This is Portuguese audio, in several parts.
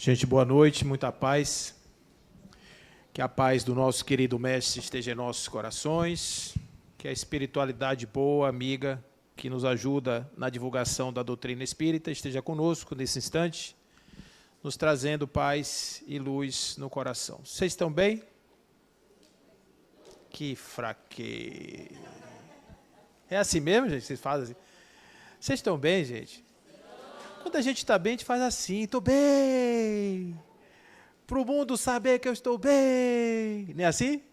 Gente, boa noite, muita paz. Que a paz do nosso querido Mestre esteja em nossos corações, que a espiritualidade boa, amiga, que nos ajuda na divulgação da doutrina espírita, esteja conosco nesse instante, nos trazendo paz e luz no coração. Vocês estão bem? Que fraqueza. É assim mesmo, gente? Vocês fazem assim? Vocês estão bem, gente? Quando a gente está bem, a gente faz assim, estou bem. Para o mundo saber que eu estou bem. Não é assim?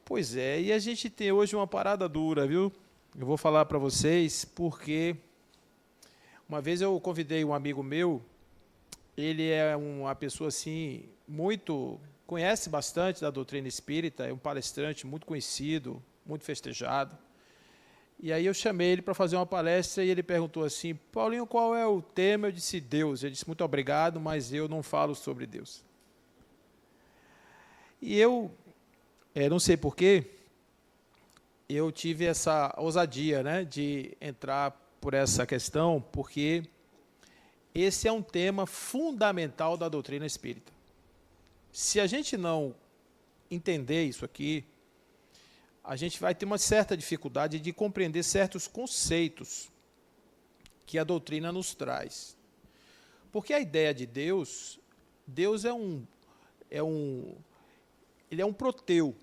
Pois é, e a gente tem hoje uma parada dura, viu? Eu vou falar para vocês porque uma vez eu convidei um amigo meu, ele é uma pessoa assim, conhece bastante da doutrina espírita, é um palestrante muito conhecido, muito festejado. E aí eu chamei ele para fazer uma palestra e ele perguntou assim, Paulinho, qual é o tema? Eu disse, Deus. Ele disse, muito obrigado, mas eu não falo sobre Deus. E eu não sei porquê, eu tive essa ousadia, né, de entrar por essa questão, porque esse é um tema fundamental da doutrina espírita. Se a gente não entender isso aqui, a gente vai ter uma certa dificuldade de compreender certos conceitos que a doutrina nos traz. Porque a ideia de Deus, Deus ele é um proteu,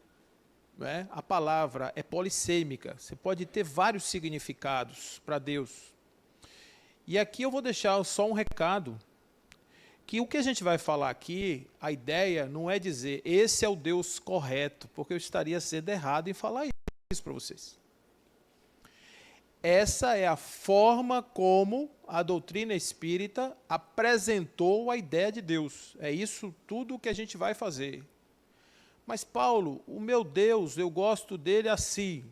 né? A palavra é polissêmica, você pode ter vários significados para Deus. E aqui eu vou deixar só um recado, que o que a gente vai falar aqui, a ideia não é dizer esse é o Deus correto, porque eu estaria sendo errado em falar isso para vocês. Essa é a forma como a doutrina espírita apresentou a ideia de Deus. É isso tudo que a gente vai fazer. Mas Paulo, o meu Deus, eu gosto dele assim.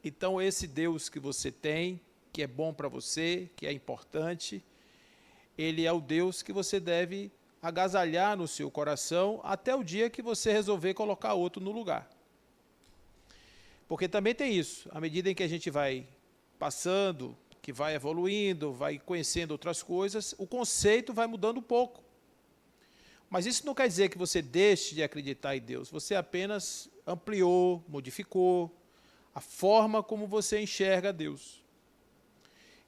Então esse Deus que você tem, que é bom para você, que é importante, ele é o Deus que você deve agasalhar no seu coração até o dia que você resolver colocar outro no lugar. Porque também tem isso, à medida em que a gente vai passando, que vai evoluindo, vai conhecendo outras coisas, o conceito vai mudando um pouco. Mas isso não quer dizer que você deixe de acreditar em Deus, você apenas ampliou, modificou a forma como você enxerga Deus.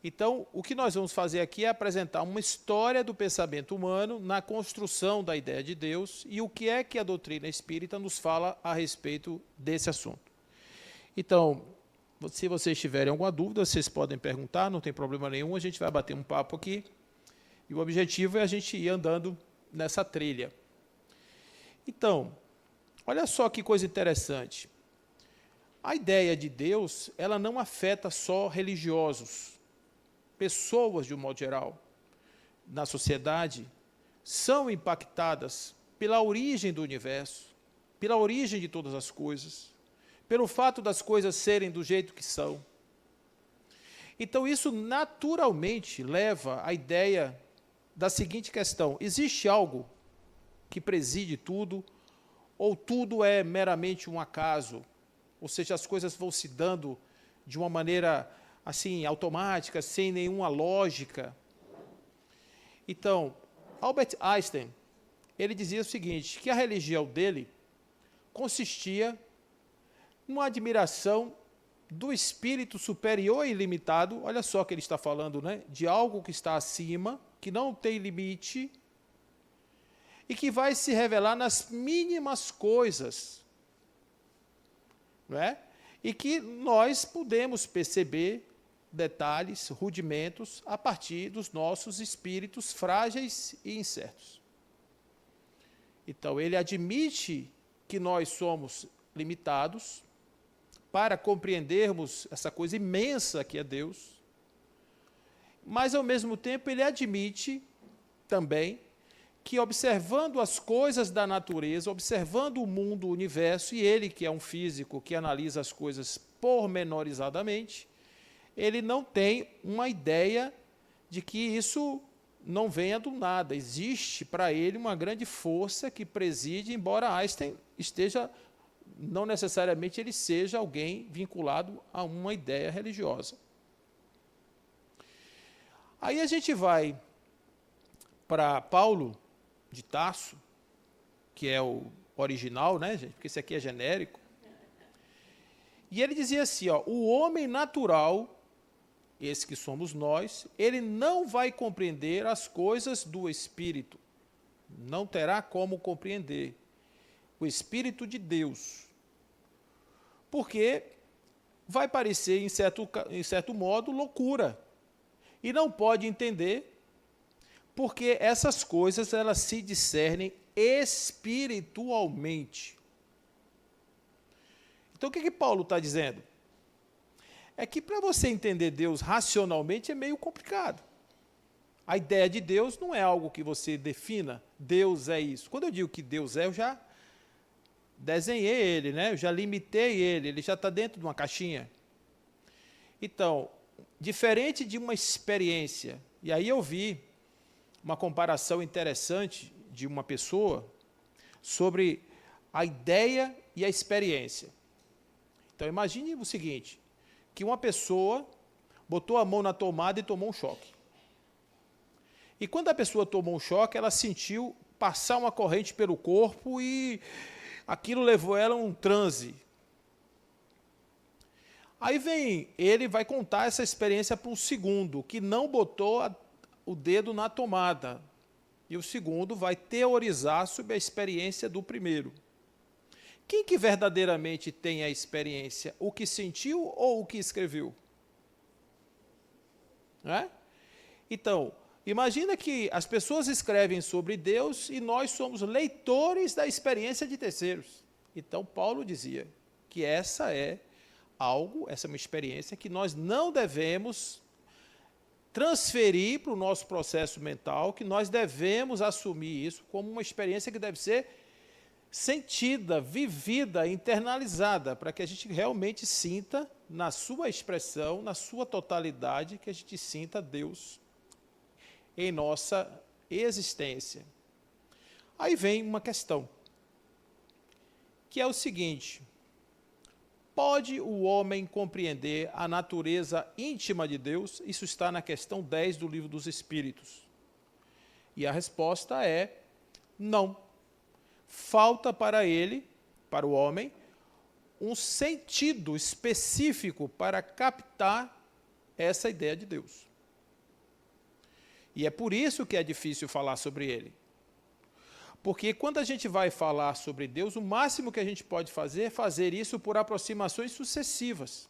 Então, o que nós vamos fazer aqui é apresentar uma história do pensamento humano na construção da ideia de Deus e o que é que a doutrina espírita nos fala a respeito desse assunto. Então, se vocês tiverem alguma dúvida, vocês podem perguntar, não tem problema nenhum, a gente vai bater um papo aqui. E o objetivo é a gente ir andando nessa trilha. Então, olha só que coisa interessante. A ideia de Deus, ela não afeta só religiosos. Pessoas, de um modo geral, na sociedade, são impactadas pela origem do universo, pela origem de todas as coisas, pelo fato das coisas serem do jeito que são. Então, isso naturalmente leva à ideia da seguinte questão: existe algo que preside tudo, ou tudo é meramente um acaso? Ou seja, as coisas vão se dando de uma maneira assim, automática, sem nenhuma lógica. Então, Albert Einstein, ele dizia o seguinte, que a religião dele consistia numa admiração do espírito superior e ilimitado, olha só que ele está falando, né, de algo que está acima, que não tem limite, e que vai se revelar nas mínimas coisas, não é? E que nós podemos perceber detalhes, rudimentos, a partir dos nossos espíritos frágeis e incertos. Então, ele admite que nós somos limitados para compreendermos essa coisa imensa que é Deus, mas, ao mesmo tempo, ele admite também que, observando as coisas da natureza, observando o mundo, o universo, e ele, que é um físico que analisa as coisas pormenorizadamente, ele não tem uma ideia de que isso não venha do nada. Existe para ele uma grande força que preside, embora Einstein esteja, não necessariamente ele seja alguém vinculado a uma ideia religiosa. Aí a gente vai para Paulo de Tarso, que é o original, né, gente? Porque esse aqui é genérico. E ele dizia assim, ó, o homem natural, esse que somos nós, ele não vai compreender as coisas do Espírito. Não terá como compreender o Espírito de Deus. Porque vai parecer, em certo modo, loucura. E não pode entender, porque essas coisas elas se discernem espiritualmente. Então, o que Paulo está dizendo? É que para você entender Deus racionalmente é meio complicado. A ideia de Deus não é algo que você defina, Deus é isso. Quando eu digo que Deus é, eu já desenhei ele, né? Eu já limitei ele já está dentro de uma caixinha. Então, diferente de uma experiência, e aí eu vi uma comparação interessante de uma pessoa sobre a ideia e a experiência. Então, imagine o seguinte, que uma pessoa botou a mão na tomada e tomou um choque. E quando a pessoa tomou um choque, ela sentiu passar uma corrente pelo corpo e aquilo levou ela a um transe. Aí ele vai contar essa experiência para um segundo, que não botou o dedo na tomada. E o segundo vai teorizar sobre a experiência do primeiro. Quem que verdadeiramente tem a experiência? O que sentiu ou o que escreveu? Né? Então, imagina que as pessoas escrevem sobre Deus e nós somos leitores da experiência de terceiros. Então, Paulo dizia que essa é uma experiência que nós não devemos transferir para o nosso processo mental, que nós devemos assumir isso como uma experiência que deve ser sentida, vivida, internalizada, para que a gente realmente sinta, na sua expressão, na sua totalidade, que a gente sinta Deus em nossa existência. Aí vem uma questão, que é o seguinte: pode o homem compreender a natureza íntima de Deus? Isso está na questão 10 do Livro dos Espíritos. E a resposta é não. Falta para ele, para o homem, um sentido específico para captar essa ideia de Deus. E é por isso que é difícil falar sobre ele. Porque quando a gente vai falar sobre Deus, o máximo que a gente pode fazer é fazer isso por aproximações sucessivas.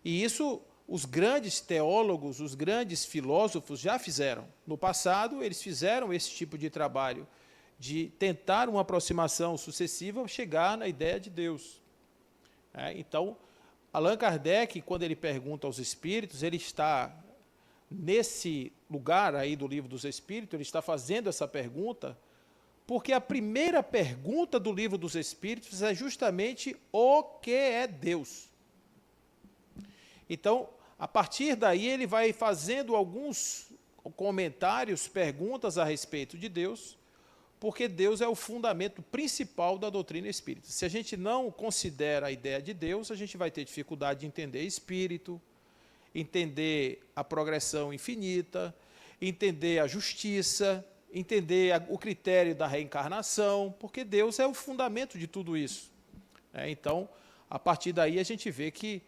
E isso os grandes teólogos, os grandes filósofos já fizeram. No passado, eles fizeram esse tipo de trabalho, de tentar uma aproximação sucessiva, chegar na ideia de Deus. Então, Allan Kardec, quando ele pergunta aos espíritos, ele está nesse lugar aí do Livro dos Espíritos, ele está fazendo essa pergunta, porque a primeira pergunta do Livro dos Espíritos é justamente o que é Deus. Então, a partir daí, ele vai fazendo alguns comentários, perguntas a respeito de Deus, porque Deus é o fundamento principal da doutrina espírita. Se a gente não considera a ideia de Deus, a gente vai ter dificuldade de entender espírito, entender a progressão infinita, entender a justiça, entender o critério da reencarnação, porque Deus é o fundamento de tudo isso. Então, a partir daí, a gente vê que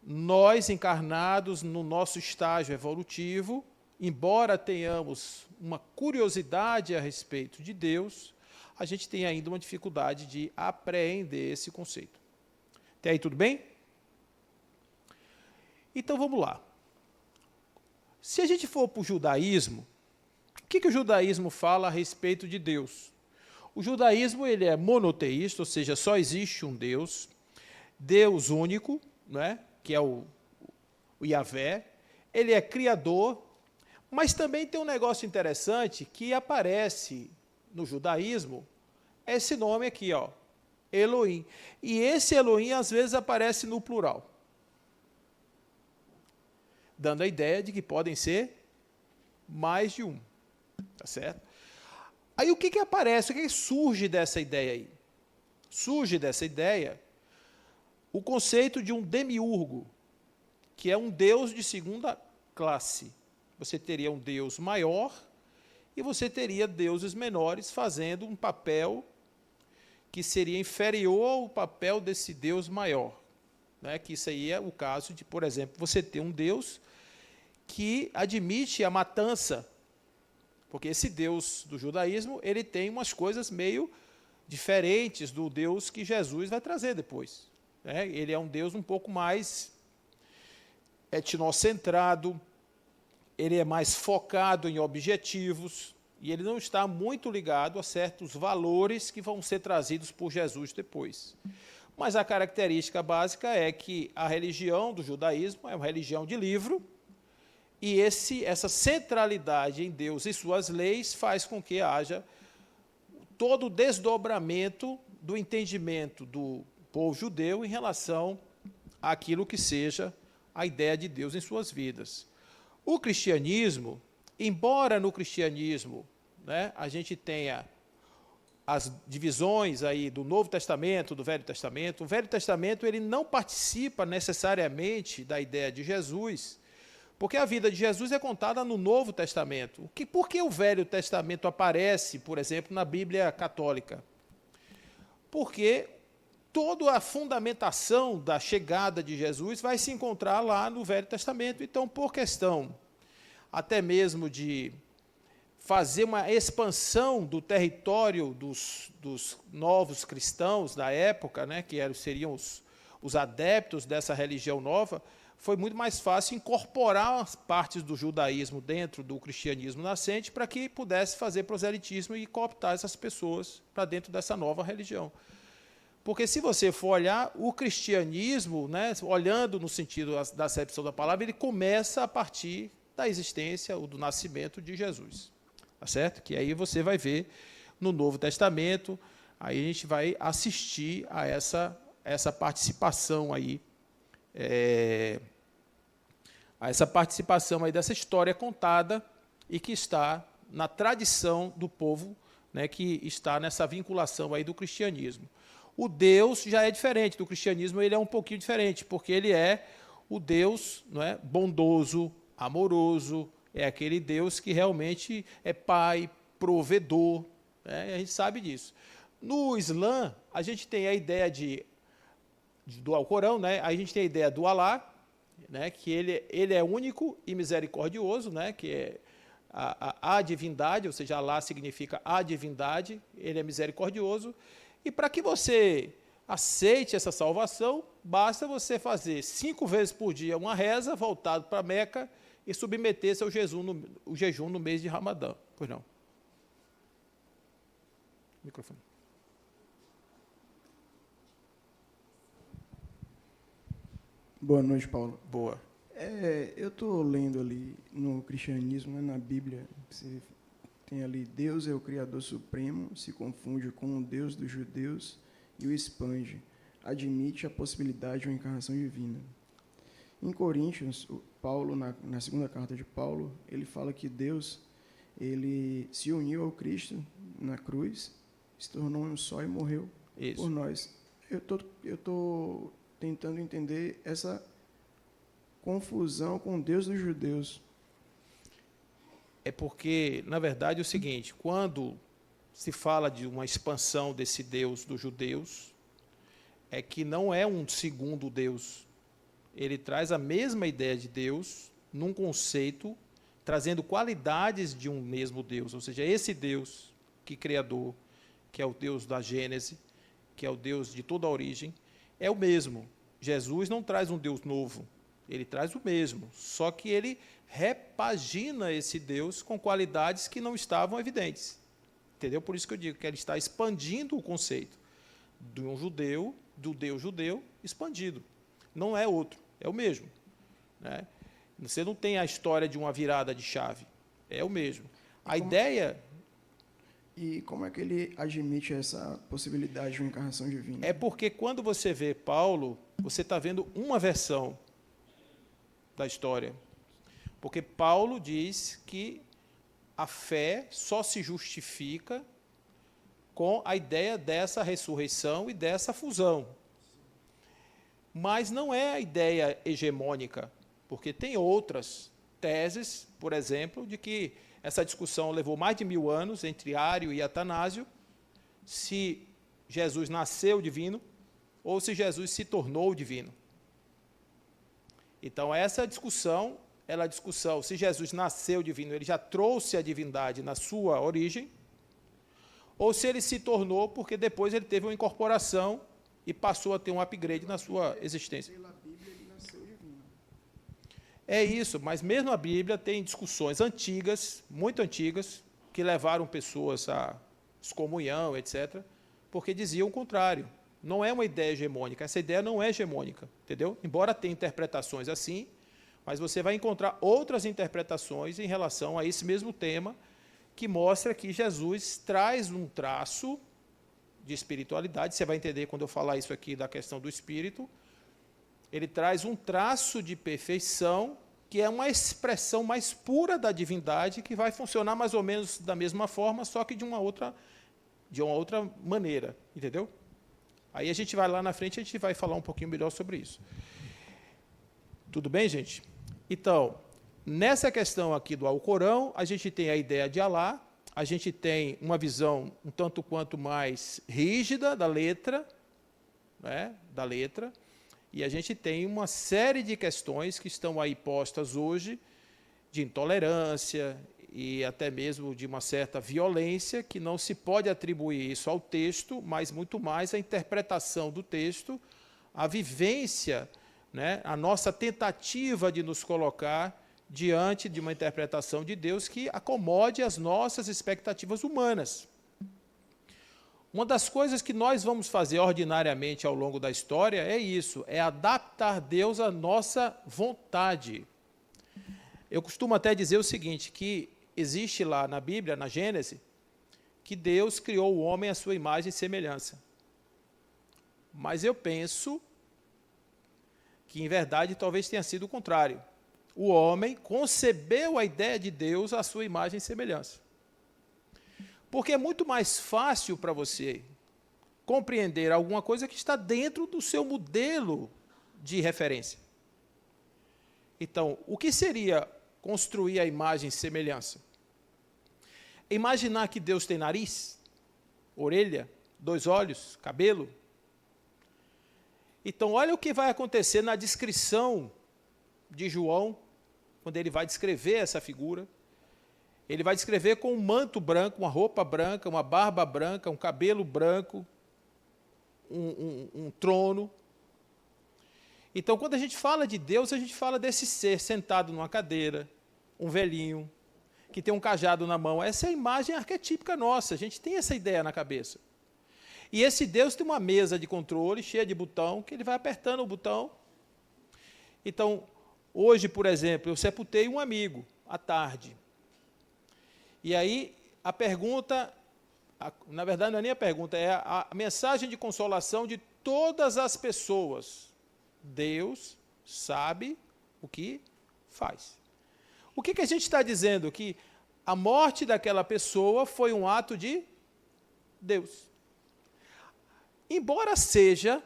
nós, encarnados no nosso estágio evolutivo, embora tenhamos uma curiosidade a respeito de Deus, a gente tem ainda uma dificuldade de apreender esse conceito. Até aí tudo bem? Então vamos lá. Se a gente for para o judaísmo, o que o judaísmo fala a respeito de Deus? O judaísmo ele é monoteísta, ou seja, só existe um Deus, Deus único, né, que é o Yahvé, ele é criador, mas também tem um negócio interessante que aparece no judaísmo, esse nome aqui, ó, Elohim. E esse Elohim às vezes aparece no plural, dando a ideia de que podem ser mais de um, tá certo? Aí o que aparece, o que surge dessa ideia aí? Surge dessa ideia o conceito de um demiurgo, que é um deus de segunda classe. Você teria um Deus maior e você teria deuses menores fazendo um papel que seria inferior ao papel desse Deus maior. Né? Que isso aí é o caso de, por exemplo, você ter um Deus que admite a matança, porque esse Deus do judaísmo, ele tem umas coisas meio diferentes do Deus que Jesus vai trazer depois. Né? Ele é um Deus um pouco mais etnocentrado, ele é mais focado em objetivos, e ele não está muito ligado a certos valores que vão ser trazidos por Jesus depois. Mas a característica básica é que a religião do judaísmo é uma religião de livro, e essa centralidade em Deus e suas leis faz com que haja todo o desdobramento do entendimento do povo judeu em relação àquilo que seja a ideia de Deus em suas vidas. O cristianismo, embora no cristianismo, né, a gente tenha as divisões aí do Novo Testamento, do Velho Testamento, o Velho Testamento ele não participa necessariamente da ideia de Jesus, porque a vida de Jesus é contada no Novo Testamento. Por que o Velho Testamento aparece, por exemplo, na Bíblia católica? Porque toda a fundamentação da chegada de Jesus vai se encontrar lá no Velho Testamento. Então, por questão até mesmo de fazer uma expansão do território dos novos cristãos da época, né, que seriam os adeptos dessa religião nova, foi muito mais fácil incorporar as partes do judaísmo dentro do cristianismo nascente para que pudesse fazer proselitismo e cooptar essas pessoas para dentro dessa nova religião. Porque se você for olhar, o cristianismo, né, olhando no sentido da acepção da palavra, ele começa a partir da existência ou do nascimento de Jesus. Tá certo? Que aí você vai ver no Novo Testamento, aí a gente vai assistir a essa participação aí, a essa participação aí dessa história contada e que está na tradição do povo, né, que está nessa vinculação aí do cristianismo. O Deus já é diferente do cristianismo, ele é um pouquinho diferente, porque ele é o Deus, não é, bondoso, amoroso, é aquele Deus que realmente é pai, provedor, né? A gente sabe disso. No Islã, a gente tem a ideia do Alcorão, né? A gente tem a ideia do Alá, né? Que ele é único e misericordioso, né? Que é a divindade, ou seja, Alá significa a divindade, ele é misericordioso. E para que você aceite essa salvação, basta você fazer 5 vezes por dia uma reza voltada para Meca e submeter-se ao jejum no mês de Ramadã. Pois não. Microfone. Boa noite, Paulo. Boa. Eu estou lendo ali no cristianismo, né, na Bíblia, você tem ali, Deus é o Criador Supremo, se confunde com o Deus dos judeus e o expande, admite a possibilidade de uma encarnação divina. Em Coríntios, Paulo, na segunda carta de Paulo, ele fala que Deus ele se uniu ao Cristo na cruz, se tornou um só e morreu por nós. Eu tô tentando entender essa confusão com Deus dos judeus. É porque, na verdade, é o seguinte, quando se fala de uma expansão desse Deus dos judeus, é que não é um segundo Deus. Ele traz a mesma ideia de Deus num conceito, trazendo qualidades de um mesmo Deus. Ou seja, esse Deus que criador, que é o Deus da Gênese, que é o Deus de toda a origem, é o mesmo. Jesus não traz um Deus novo, ele traz o mesmo, só que ele repagina esse Deus com qualidades que não estavam evidentes. Entendeu? Por isso que eu digo que ele está expandindo o conceito de um judeu, do Deus judeu, expandido. Não é outro, é o mesmo. Né? Você não tem a história de uma virada de chave, é o mesmo. A ideia... E como é que ele admite essa possibilidade de uma encarnação divina? É porque quando você vê Paulo, você está vendo uma versão da história. Porque Paulo diz que a fé só se justifica com a ideia dessa ressurreição e dessa fusão. Mas não é a ideia hegemônica, porque tem outras teses, por exemplo, de que essa discussão levou mais de 1000 anos entre Ário e Atanásio, se Jesus nasceu divino ou se Jesus se tornou divino. Então, essa discussão, ela é a discussão se Jesus nasceu divino, ele já trouxe a divindade na sua origem, ou se ele se tornou porque depois ele teve uma incorporação e passou a ter um upgrade na sua existência. Pela Bíblia, ele nasceu divino. É isso, mas mesmo a Bíblia tem discussões antigas, muito antigas, que levaram pessoas à excomunhão, etc., porque diziam o contrário. Não é uma ideia hegemônica, essa ideia não é hegemônica, entendeu? Embora tenha interpretações assim, mas você vai encontrar outras interpretações em relação a esse mesmo tema, que mostra que Jesus traz um traço de espiritualidade. Você vai entender quando eu falar isso aqui da questão do espírito. Ele traz um traço de perfeição, que é uma expressão mais pura da divindade, que vai funcionar mais ou menos da mesma forma, só que de uma outra maneira, entendeu? Aí a gente vai lá na frente, a gente vai falar um pouquinho melhor sobre isso. Tudo bem, gente? Então, nessa questão aqui do Alcorão, a gente tem a ideia de Alá, a gente tem uma visão um tanto quanto mais rígida da letra, né, e a gente tem uma série de questões que estão aí postas hoje, de intolerância e até mesmo de uma certa violência, que não se pode atribuir isso ao texto, mas muito mais à interpretação do texto, à vivência, né, a nossa tentativa de nos colocar diante de uma interpretação de Deus que acomode as nossas expectativas humanas. Uma das coisas que nós vamos fazer ordinariamente ao longo da história é isso, é adaptar Deus à nossa vontade. Eu costumo até dizer o seguinte, que existe lá na Bíblia, na Gênesis, que Deus criou o homem à sua imagem e semelhança. Mas eu penso que, em verdade, talvez tenha sido o contrário. O homem concebeu a ideia de Deus à sua imagem e semelhança. Porque é muito mais fácil para você compreender alguma coisa que está dentro do seu modelo de referência. Então, o que seria construir a imagem e semelhança? Imaginar que Deus tem nariz, orelha, 2 olhos, cabelo. Então, olha o que vai acontecer na descrição de João, quando ele vai descrever essa figura. Ele vai descrever com um manto branco, uma roupa branca, uma barba branca, um cabelo branco, um trono. Então, quando a gente fala de Deus, a gente fala desse ser sentado numa cadeira, um velhinho, que tem um cajado na mão. Essa é a imagem arquetípica nossa, a gente tem essa ideia na cabeça. E esse Deus tem uma mesa de controle cheia de botão, que ele vai apertando o botão. Então, hoje, por exemplo, eu sepultei um amigo à tarde. E aí, a pergunta, na verdade não é nem a pergunta, é a mensagem de consolação de todas as pessoas. Deus sabe o que faz. O que a gente está dizendo? Que a morte daquela pessoa foi um ato de Deus. Embora seja,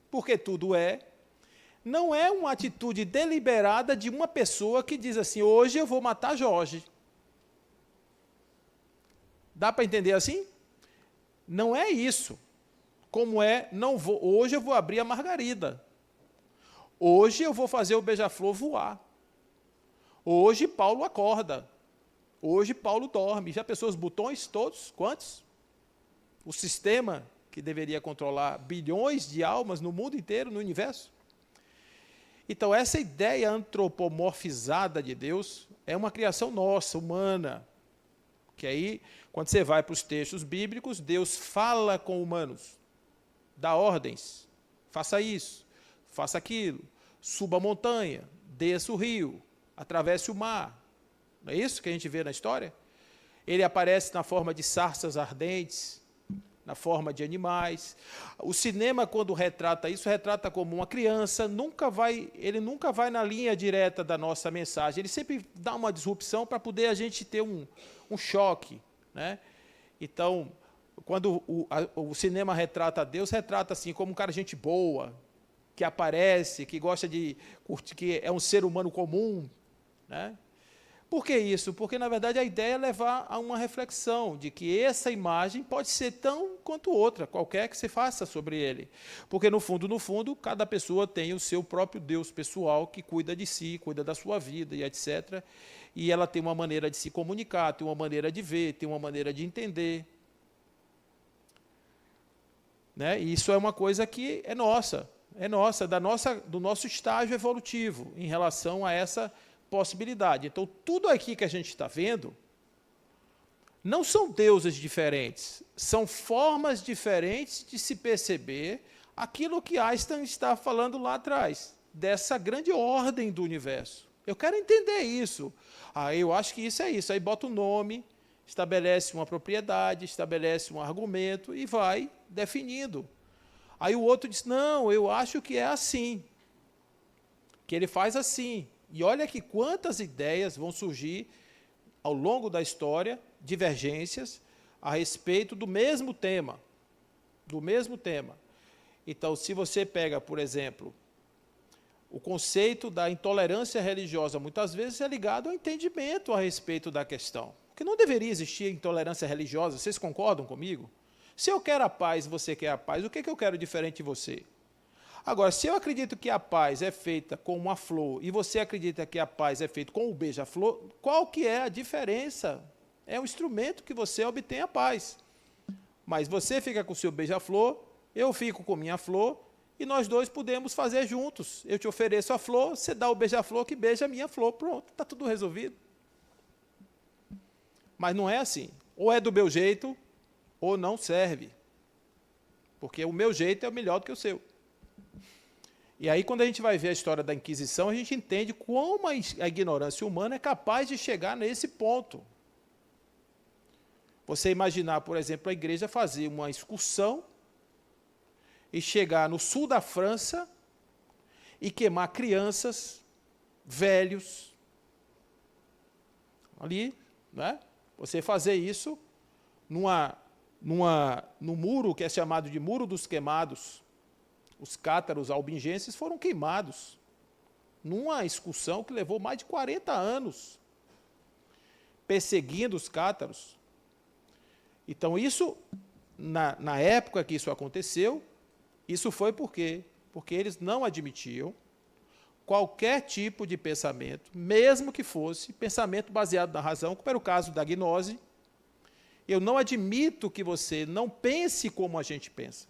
porque tudo é, não é uma atitude deliberada de uma pessoa que diz assim, hoje eu vou matar Jorge. Dá para entender assim? Não é isso. Como é, hoje eu vou abrir a margarida. Hoje eu vou fazer o beija-flor voar. Hoje Paulo acorda. Hoje Paulo dorme. Já pensou os botões todos? Quantos? O sistema que deveria controlar bilhões de almas no mundo inteiro, no universo. Então, essa ideia antropomorfizada de Deus é uma criação nossa, humana. Que aí, quando você vai para os textos bíblicos, Deus fala com humanos, dá ordens, faça isso, faça aquilo, suba a montanha, desça o rio, atravesse o mar. Não é isso que a gente vê na história? Ele aparece na forma de sarças ardentes, na forma de animais. O cinema, quando retrata isso, retrata como uma criança, ele nunca vai na linha direta da nossa mensagem, ele sempre dá uma disrupção para poder a gente ter um choque, né? Então, quando o cinema retrata Deus, retrata assim, como um cara gente boa, que aparece, que gosta de curtir, que é um ser humano comum, né? Por que isso? Porque, na verdade, a ideia é levar a uma reflexão de que essa imagem pode ser tão quanto outra, qualquer que se faça sobre ele. Porque, no fundo, cada pessoa tem o seu próprio Deus pessoal que cuida de si, cuida da sua vida e etc. E ela tem uma maneira de se comunicar, tem uma maneira de ver, tem uma maneira de entender. Né? E isso é uma coisa que é nossa, do nosso estágio evolutivo em relação a essa possibilidade. Então, tudo aqui que a gente está vendo não são deuses diferentes, são formas diferentes de se perceber aquilo que Einstein está falando lá atrás, dessa grande ordem do universo. Eu quero entender isso. Eu acho que isso é isso. Aí bota o nome, estabelece uma propriedade, estabelece um argumento e vai definindo. Aí o outro diz, não, eu acho que é assim, que ele faz assim. E olha que quantas ideias vão surgir ao longo da história, divergências, a respeito do mesmo tema. Do mesmo tema. Então, se você pega, por exemplo, o conceito da intolerância religiosa, muitas vezes é ligado ao entendimento a respeito da questão. Porque não deveria existir intolerância religiosa, vocês concordam comigo? Se eu quero a paz e você quer a paz, o que eu quero diferente de você? Agora, se eu acredito que a paz é feita com uma flor e você acredita que a paz é feita com o beija-flor, qual que é a diferença? É um instrumento que você obtém a paz. Mas você fica com o seu beija-flor, eu fico com minha flor, e nós dois podemos fazer juntos. Eu te ofereço a flor, você dá o beija-flor que beija a minha flor. Pronto, está tudo resolvido. Mas não é assim. Ou é do meu jeito, ou não serve. Porque o meu jeito é melhor do que o seu. E aí, quando a gente vai ver a história da Inquisição, a gente entende como a ignorância humana é capaz de chegar nesse ponto. Você imaginar, por exemplo, a igreja fazer uma excursão e chegar no sul da França e queimar crianças, velhos, ali, né? Você fazer isso no muro que é chamado de Muro dos Queimados. Os cátaros albingenses foram queimados numa excursão que levou mais de 40 anos, perseguindo os cátaros. Então, isso, na época que isso aconteceu, isso foi por quê? Porque eles não admitiam qualquer tipo de pensamento, mesmo que fosse pensamento baseado na razão, como era o caso da gnose. Eu não admito que você não pense como a gente pensa.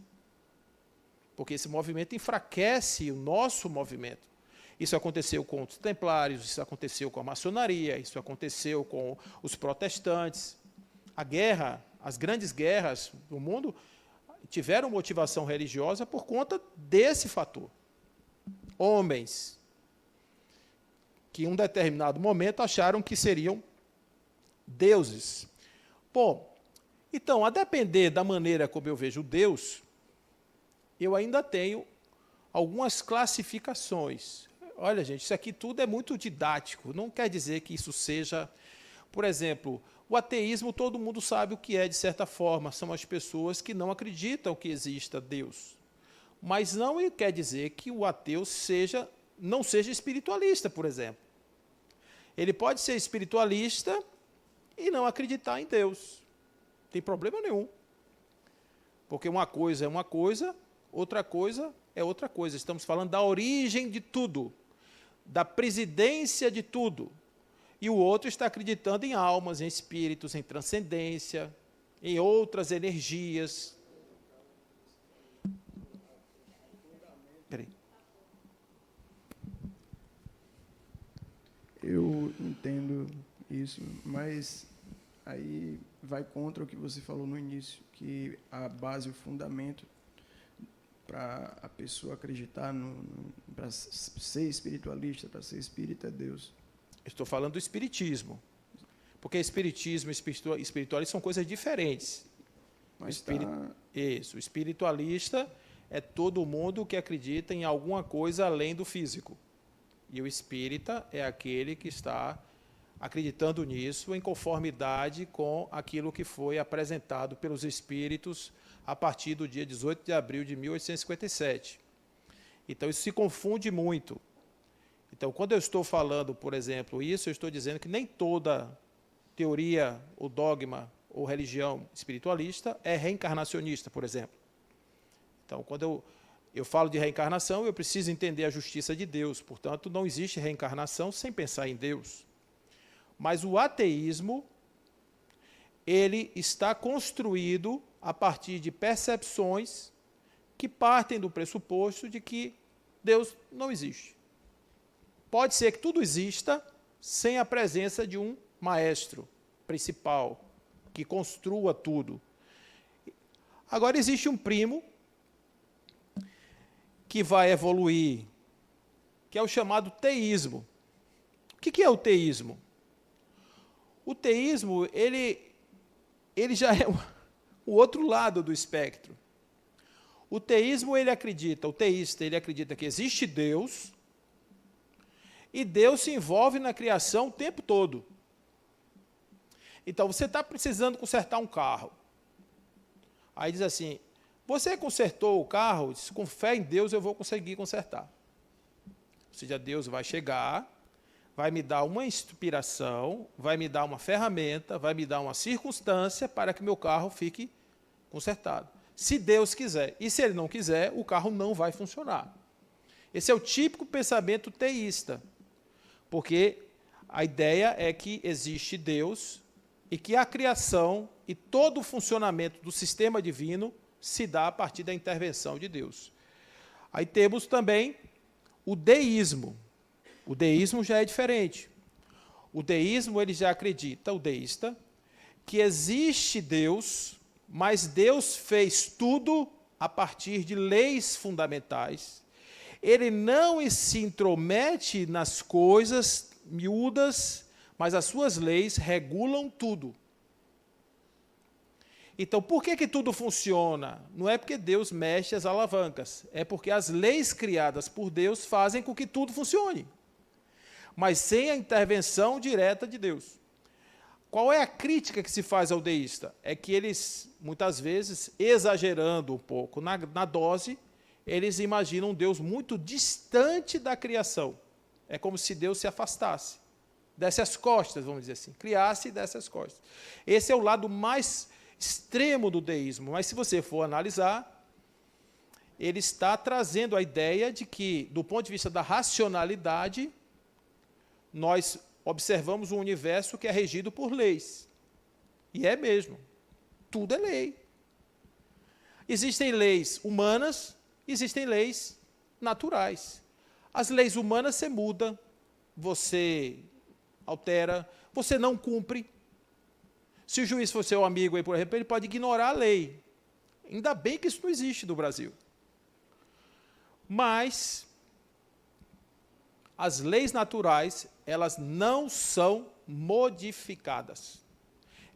Porque esse movimento enfraquece o nosso movimento. Isso aconteceu com os templários, isso aconteceu com a maçonaria, isso aconteceu com os protestantes. A guerra, as grandes guerras do mundo tiveram motivação religiosa por conta desse fator. Homens que em um determinado momento acharam que seriam deuses. Bom, então, a depender da maneira como eu vejo Deus, eu ainda tenho algumas classificações. Olha, gente, isso aqui tudo é muito didático, não quer dizer que isso seja... Por exemplo, o ateísmo todo mundo sabe o que é, de certa forma, são as pessoas que não acreditam que exista Deus. Mas não quer dizer que o ateu não seja espiritualista, por exemplo. Ele pode ser espiritualista e não acreditar em Deus. Não tem problema nenhum. Porque uma coisa é uma coisa, outra coisa é outra coisa. Estamos falando da origem de tudo, da presidência de tudo. E o outro está acreditando em almas, em espíritos, em transcendência, em outras energias. Peraí. Eu entendo isso, mas aí vai contra o que você falou no início, que a base, o fundamento para a pessoa acreditar, para ser espiritualista, para ser espírita, é Deus. Estou falando do espiritismo, porque espiritismo e espiritualismo são coisas diferentes. Mas Isso, o espiritualista é todo mundo que acredita em alguma coisa além do físico. E o espírita é aquele que está acreditando nisso em conformidade com aquilo que foi apresentado pelos espíritos a partir do dia 18 de abril de 1857. Então, isso se confunde muito. Então, quando eu estou falando, por exemplo, isso, eu estou dizendo que nem toda teoria ou dogma ou religião espiritualista é reencarnacionista, por exemplo. Então, quando eu falo de reencarnação, eu preciso entender a justiça de Deus. Portanto, não existe reencarnação sem pensar em Deus. Mas o ateísmo, ele está construído a partir de percepções que partem do pressuposto de que Deus não existe. Pode ser que tudo exista sem a presença de um maestro principal que construa tudo. Agora, existe um primo que vai evoluir, que é o chamado teísmo. O que é o teísmo? O teísmo, ele já é o outro lado do espectro. O teísmo, o teísta, ele acredita que existe Deus, e Deus se envolve na criação o tempo todo. Então, você está precisando consertar um carro. Aí diz assim, você consertou o carro? Diz, com fé em Deus eu vou conseguir consertar. Ou seja, Deus vai chegar, vai me dar uma inspiração, vai me dar uma ferramenta, vai me dar uma circunstância para que meu carro fique consertado. Se Deus quiser. E se Ele não quiser, o carro não vai funcionar. Esse é o típico pensamento teísta. Porque a ideia é que existe Deus e que a criação e todo o funcionamento do sistema divino se dá a partir da intervenção de Deus. Aí temos também o deísmo. O deísmo já é diferente. O deísmo, ele já acredita, o deísta, que existe Deus, mas Deus fez tudo a partir de leis fundamentais. Ele não se intromete nas coisas miúdas, mas as suas leis regulam tudo. Então, por que tudo funciona? Não é porque Deus mexe as alavancas, é porque as leis criadas por Deus fazem com que tudo funcione, mas sem a intervenção direta de Deus. Qual é a crítica que se faz ao deísta? É que eles, muitas vezes, exagerando um pouco na dose, eles imaginam um Deus muito distante da criação. É como se Deus se afastasse, desse as costas, vamos dizer assim, criasse e desse as costas. Esse é o lado mais extremo do deísmo, mas se você for analisar, ele está trazendo a ideia de que, do ponto de vista da racionalidade, nós observamos um universo que é regido por leis. E é mesmo. Tudo é lei. Existem leis humanas, existem leis naturais. As leis humanas você muda, você altera, você não cumpre. Se o juiz for seu amigo, aí, por exemplo, ele pode ignorar a lei. Ainda bem que isso não existe no Brasil. Mas as leis naturais, elas não são modificadas.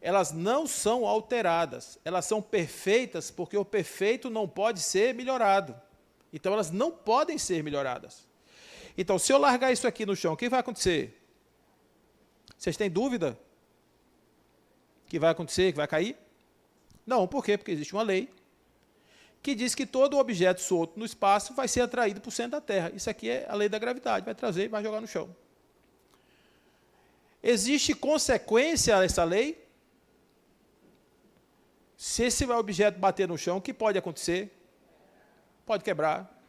Elas não são alteradas. Elas são perfeitas porque o perfeito não pode ser melhorado. Então, elas não podem ser melhoradas. Então, se eu largar isso aqui no chão, o que vai acontecer? Vocês têm dúvida que vai acontecer, que vai cair? Não, por quê? Porque existe uma lei que diz que todo objeto solto no espaço vai ser atraído para o centro da Terra. Isso aqui é a lei da gravidade, vai trazer e vai jogar no chão. Existe consequência a essa lei? Se esse objeto bater no chão, o que pode acontecer? Pode quebrar.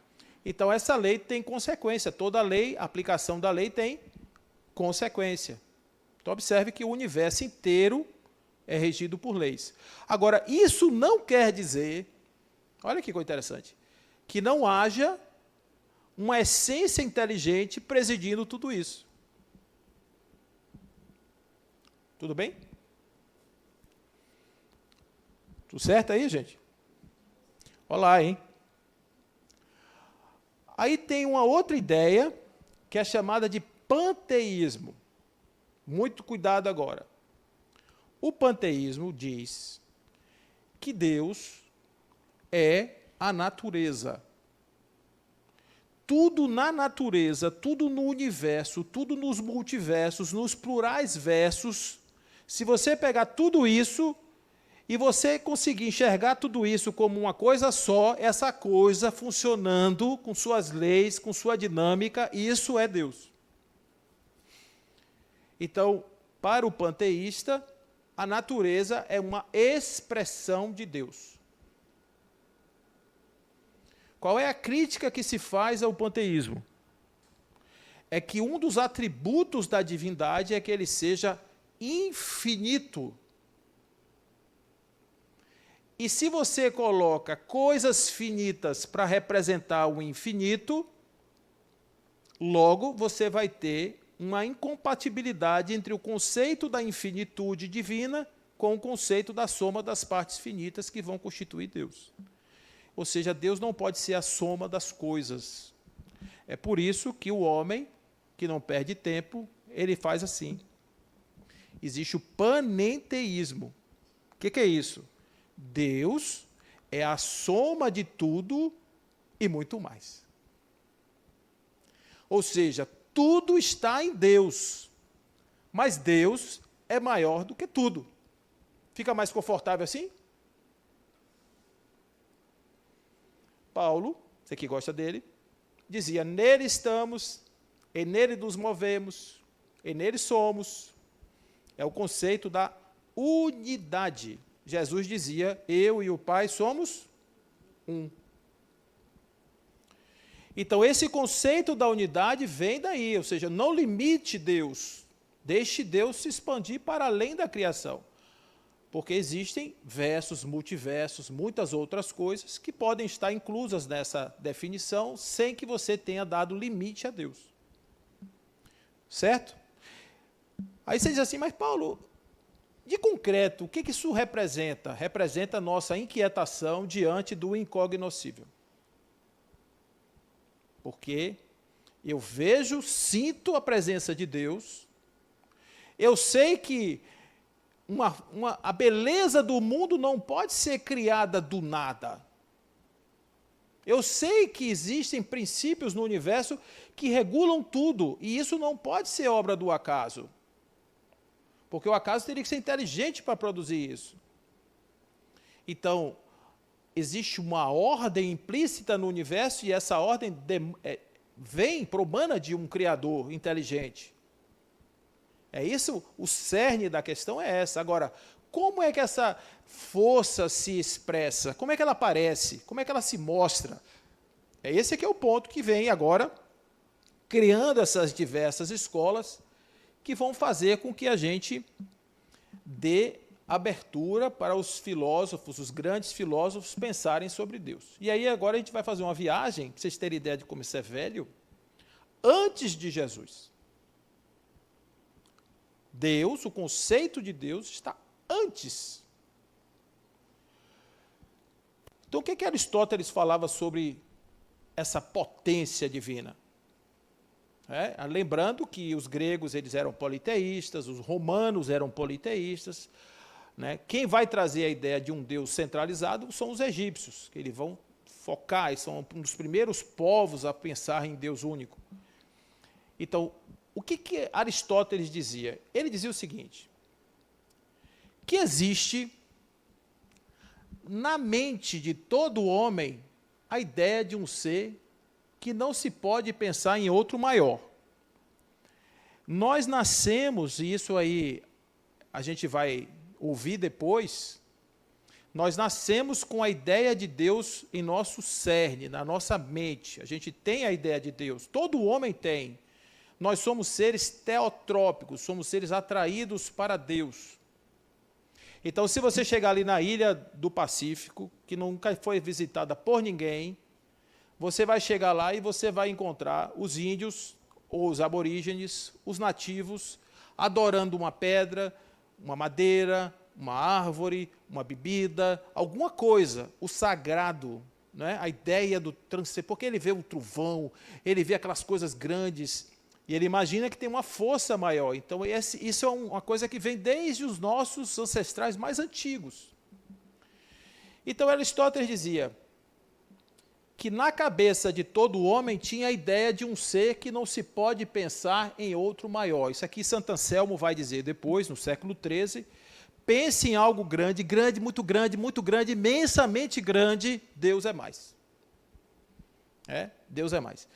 Então, essa lei tem consequência. Toda lei, a aplicação da lei tem consequência. Então, observe que o universo inteiro é regido por leis. Agora, isso não quer dizer, olha que coisa interessante, que não haja uma essência inteligente presidindo tudo isso. Tudo bem? Tudo certo aí, gente? Olá, hein? Aí tem uma outra ideia, que é chamada de panteísmo. Muito cuidado agora. O panteísmo diz que Deus é a natureza. Tudo na natureza, tudo no universo, tudo nos multiversos, nos plurais versos, se você pegar tudo isso e você conseguir enxergar tudo isso como uma coisa só, essa coisa funcionando com suas leis, com sua dinâmica, isso é Deus. Então, para o panteísta, a natureza é uma expressão de Deus. Qual é a crítica que se faz ao panteísmo? É que um dos atributos da divindade é que ele seja infinito. E se você coloca coisas finitas para representar o infinito, logo você vai ter uma incompatibilidade entre o conceito da infinitude divina com o conceito da soma das partes finitas que vão constituir Deus. Ou seja, Deus não pode ser a soma das coisas. É por isso que o homem, que não perde tempo, ele faz assim. Existe o panenteísmo. O que é isso? Deus é a soma de tudo e muito mais. Ou seja, tudo está em Deus, mas Deus é maior do que tudo. Fica mais confortável assim? Paulo, você que gosta dele, dizia: nele estamos, e nele nos movemos, e nele somos. É o conceito da unidade. Jesus dizia: eu e o Pai somos um. Então, esse conceito da unidade vem daí, ou seja, não limite Deus, deixe Deus se expandir para além da criação. Porque existem versos, multiversos, muitas outras coisas que podem estar inclusas nessa definição sem que você tenha dado limite a Deus. Certo? Aí você diz assim: mas Paulo, de concreto, o que isso representa? Representa a nossa inquietação diante do incognoscível. Porque eu vejo, sinto a presença de Deus, eu sei que a beleza do mundo não pode ser criada do nada. Eu sei que existem princípios no universo que regulam tudo, e isso não pode ser obra do acaso. Porque o acaso teria que ser inteligente para produzir isso. Então, existe uma ordem implícita no universo, e essa ordem vem, promana de um Criador inteligente. É isso, o cerne da questão é essa. Agora, como é que essa força se expressa? Como é que ela aparece? Como é que ela se mostra? Esse aqui é o ponto que vem agora, criando essas diversas escolas, que vão fazer com que a gente dê abertura para os filósofos, os grandes filósofos, pensarem sobre Deus. E aí agora a gente vai fazer uma viagem, para vocês terem ideia de como isso é velho, antes de Jesus. Deus, o conceito de Deus está antes. Então o que Aristóteles falava sobre essa potência divina? Lembrando que os gregos eles eram politeístas, os romanos eram politeístas. Quem vai trazer a ideia de um Deus centralizado são os egípcios, que eles vão focar, e são um dos primeiros povos a pensar em Deus único. Então, o que Aristóteles dizia? Ele dizia o seguinte: que existe na mente de todo homem a ideia de um ser que não se pode pensar em outro maior. Nós nascemos, e isso aí a gente vai ouvir depois, nós nascemos com a ideia de Deus em nosso cerne, na nossa mente. A gente tem a ideia de Deus, todo homem tem. Nós somos seres teotrópicos, somos seres atraídos para Deus. Então, se você chegar ali na ilha do Pacífico, que nunca foi visitada por ninguém, você vai chegar lá e você vai encontrar os índios, ou os aborígenes, os nativos, adorando uma pedra, uma madeira, uma árvore, uma bebida, alguma coisa, o sagrado, a ideia do transcendente, porque ele vê o trovão, ele vê aquelas coisas grandes, e ele imagina que tem uma força maior. Então, isso é uma coisa que vem desde os nossos ancestrais mais antigos. Então, Aristóteles dizia que na cabeça de todo homem tinha a ideia de um ser que não se pode pensar em outro maior. Isso aqui Santo Anselmo vai dizer depois, no século XIII, pense em algo grande, grande, muito grande, imensamente grande, Deus é mais. Deus é mais.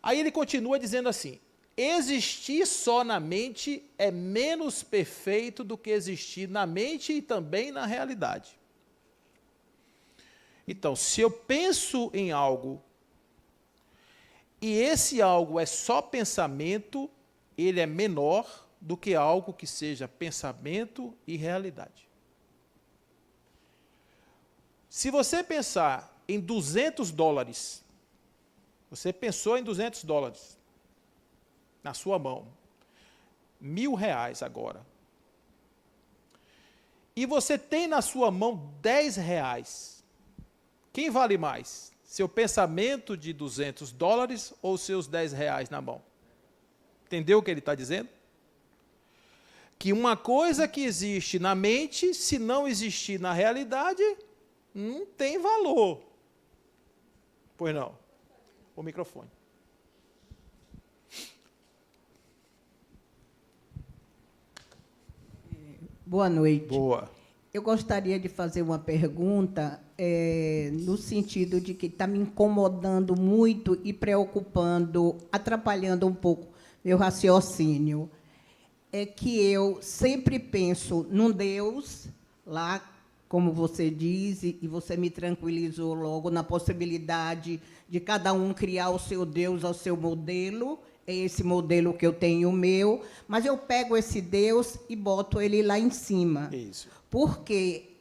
Aí ele continua dizendo assim: existir só na mente é menos perfeito do que existir na mente e também na realidade. Então, se eu penso em algo e esse algo é só pensamento, ele é menor do que algo que seja pensamento e realidade. Se você pensar em $200, você pensou em $200 na sua mão, R$1.000 agora, e você tem na sua mão R$10, quem vale mais? Seu pensamento de $200 ou seus R$10 na mão? Entendeu o que ele está dizendo? Que uma coisa que existe na mente, se não existir na realidade, não tem valor. Pois não. O microfone. Boa noite. Boa. Eu gostaria de fazer uma pergunta no sentido de que está me incomodando muito e preocupando, atrapalhando um pouco meu raciocínio. É que eu sempre penso num Deus, lá, como você diz, e você me tranquilizou logo na possibilidade de cada um criar o seu Deus ao seu modelo. É esse modelo que eu tenho o meu, mas eu pego esse Deus e boto ele lá em cima. Isso. Porque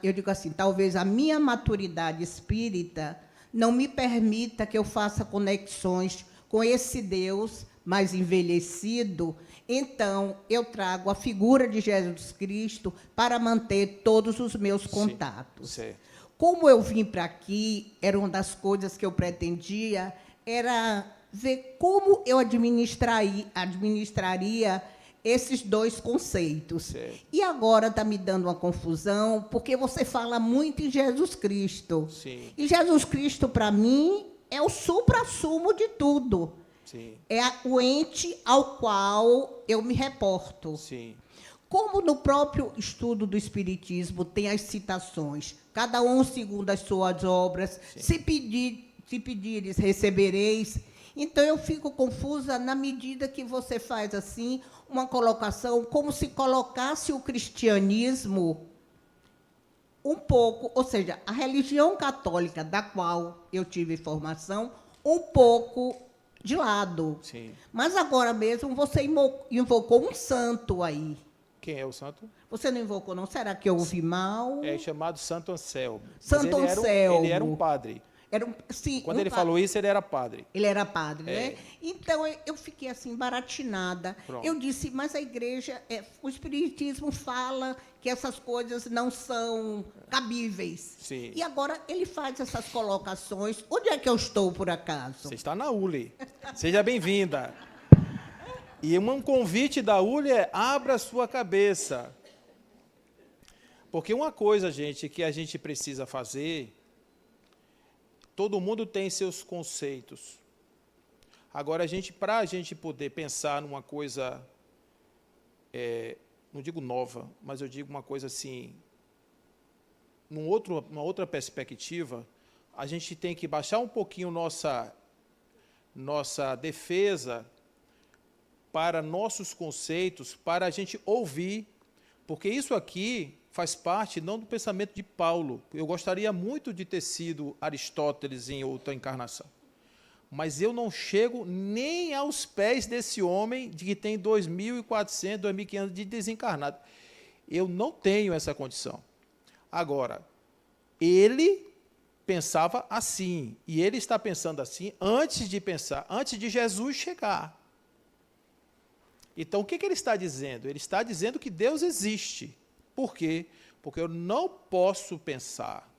eu digo assim, talvez a minha maturidade espírita não me permita que eu faça conexões com esse Deus mais envelhecido. Então, eu trago a figura de Jesus Cristo para manter todos os meus contatos. Certo. Como eu vim para aqui, era uma das coisas que eu pretendia, era ver como eu administraria esses dois conceitos. Certo. E agora está me dando uma confusão, porque você fala muito em Jesus Cristo. Sim. E Jesus Cristo, para mim, é o suprassumo de tudo. Sim. É o ente ao qual eu me reporto. Sim. Como no próprio estudo do Espiritismo tem as citações, cada um segundo as suas obras, se pedires, recebereis. Então, eu fico confusa na medida que você faz assim uma colocação, como se colocasse o cristianismo um pouco, ou seja, a religião católica da qual eu tive formação, um pouco de lado. Sim. Mas agora mesmo você invocou um santo aí. Quem é o santo? Você não invocou, não? Será que eu ouvi mal? É chamado Santo Anselmo. Santo Mas Anselmo. Ele era um padre. Sim, Quando ele falou isso, ele era padre. Ele era padre, É. né? Então, eu fiquei assim, baratinada. Pronto. Eu disse, mas a igreja, o Espiritismo fala que essas coisas não são cabíveis. Sim. E agora ele faz essas colocações. Onde é que eu estou, por acaso? Você está na ULE. Seja bem-vinda. E um convite da ULE é: abra sua cabeça. Porque uma coisa, gente, que a gente precisa fazer, todo mundo tem seus conceitos. Agora, para a gente poder pensar numa coisa, não digo nova, mas eu digo uma coisa assim, uma outra perspectiva, a gente tem que baixar um pouquinho nossa defesa para nossos conceitos, para a gente ouvir, porque isso aqui faz parte não do pensamento de Paulo. Eu gostaria muito de ter sido Aristóteles em outra encarnação, mas eu não chego nem aos pés desse homem de que tem 2.400, 2.500 anos de desencarnado. Eu não tenho essa condição. Agora, ele pensava assim, e ele está pensando assim antes de Jesus chegar. Então, o que ele está dizendo? Ele está dizendo que Deus existe. Por quê? Porque eu não posso pensar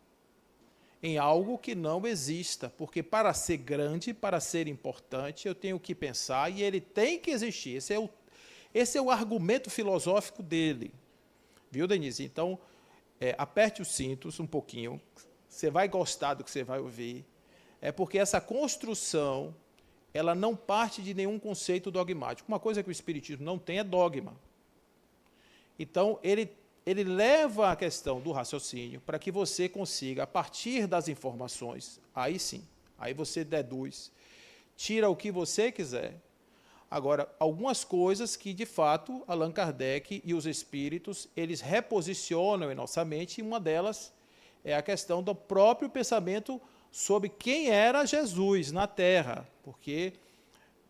em algo que não exista, porque para ser grande, para ser importante, eu tenho que pensar e ele tem que existir. Esse é o argumento filosófico dele. Viu, Denise? Então, aperte os cintos um pouquinho, você vai gostar do que você vai ouvir. É porque essa construção, ela não parte de nenhum conceito dogmático. Uma coisa que o Espiritismo não tem é dogma. Então, ele leva a questão do raciocínio para que você consiga, a partir das informações, aí sim, aí você deduz, tira o que você quiser, Agora, algumas coisas que, de fato, Allan Kardec e os espíritos, eles reposicionam em nossa mente, e uma delas é a questão do próprio pensamento sobre quem era Jesus na Terra, porque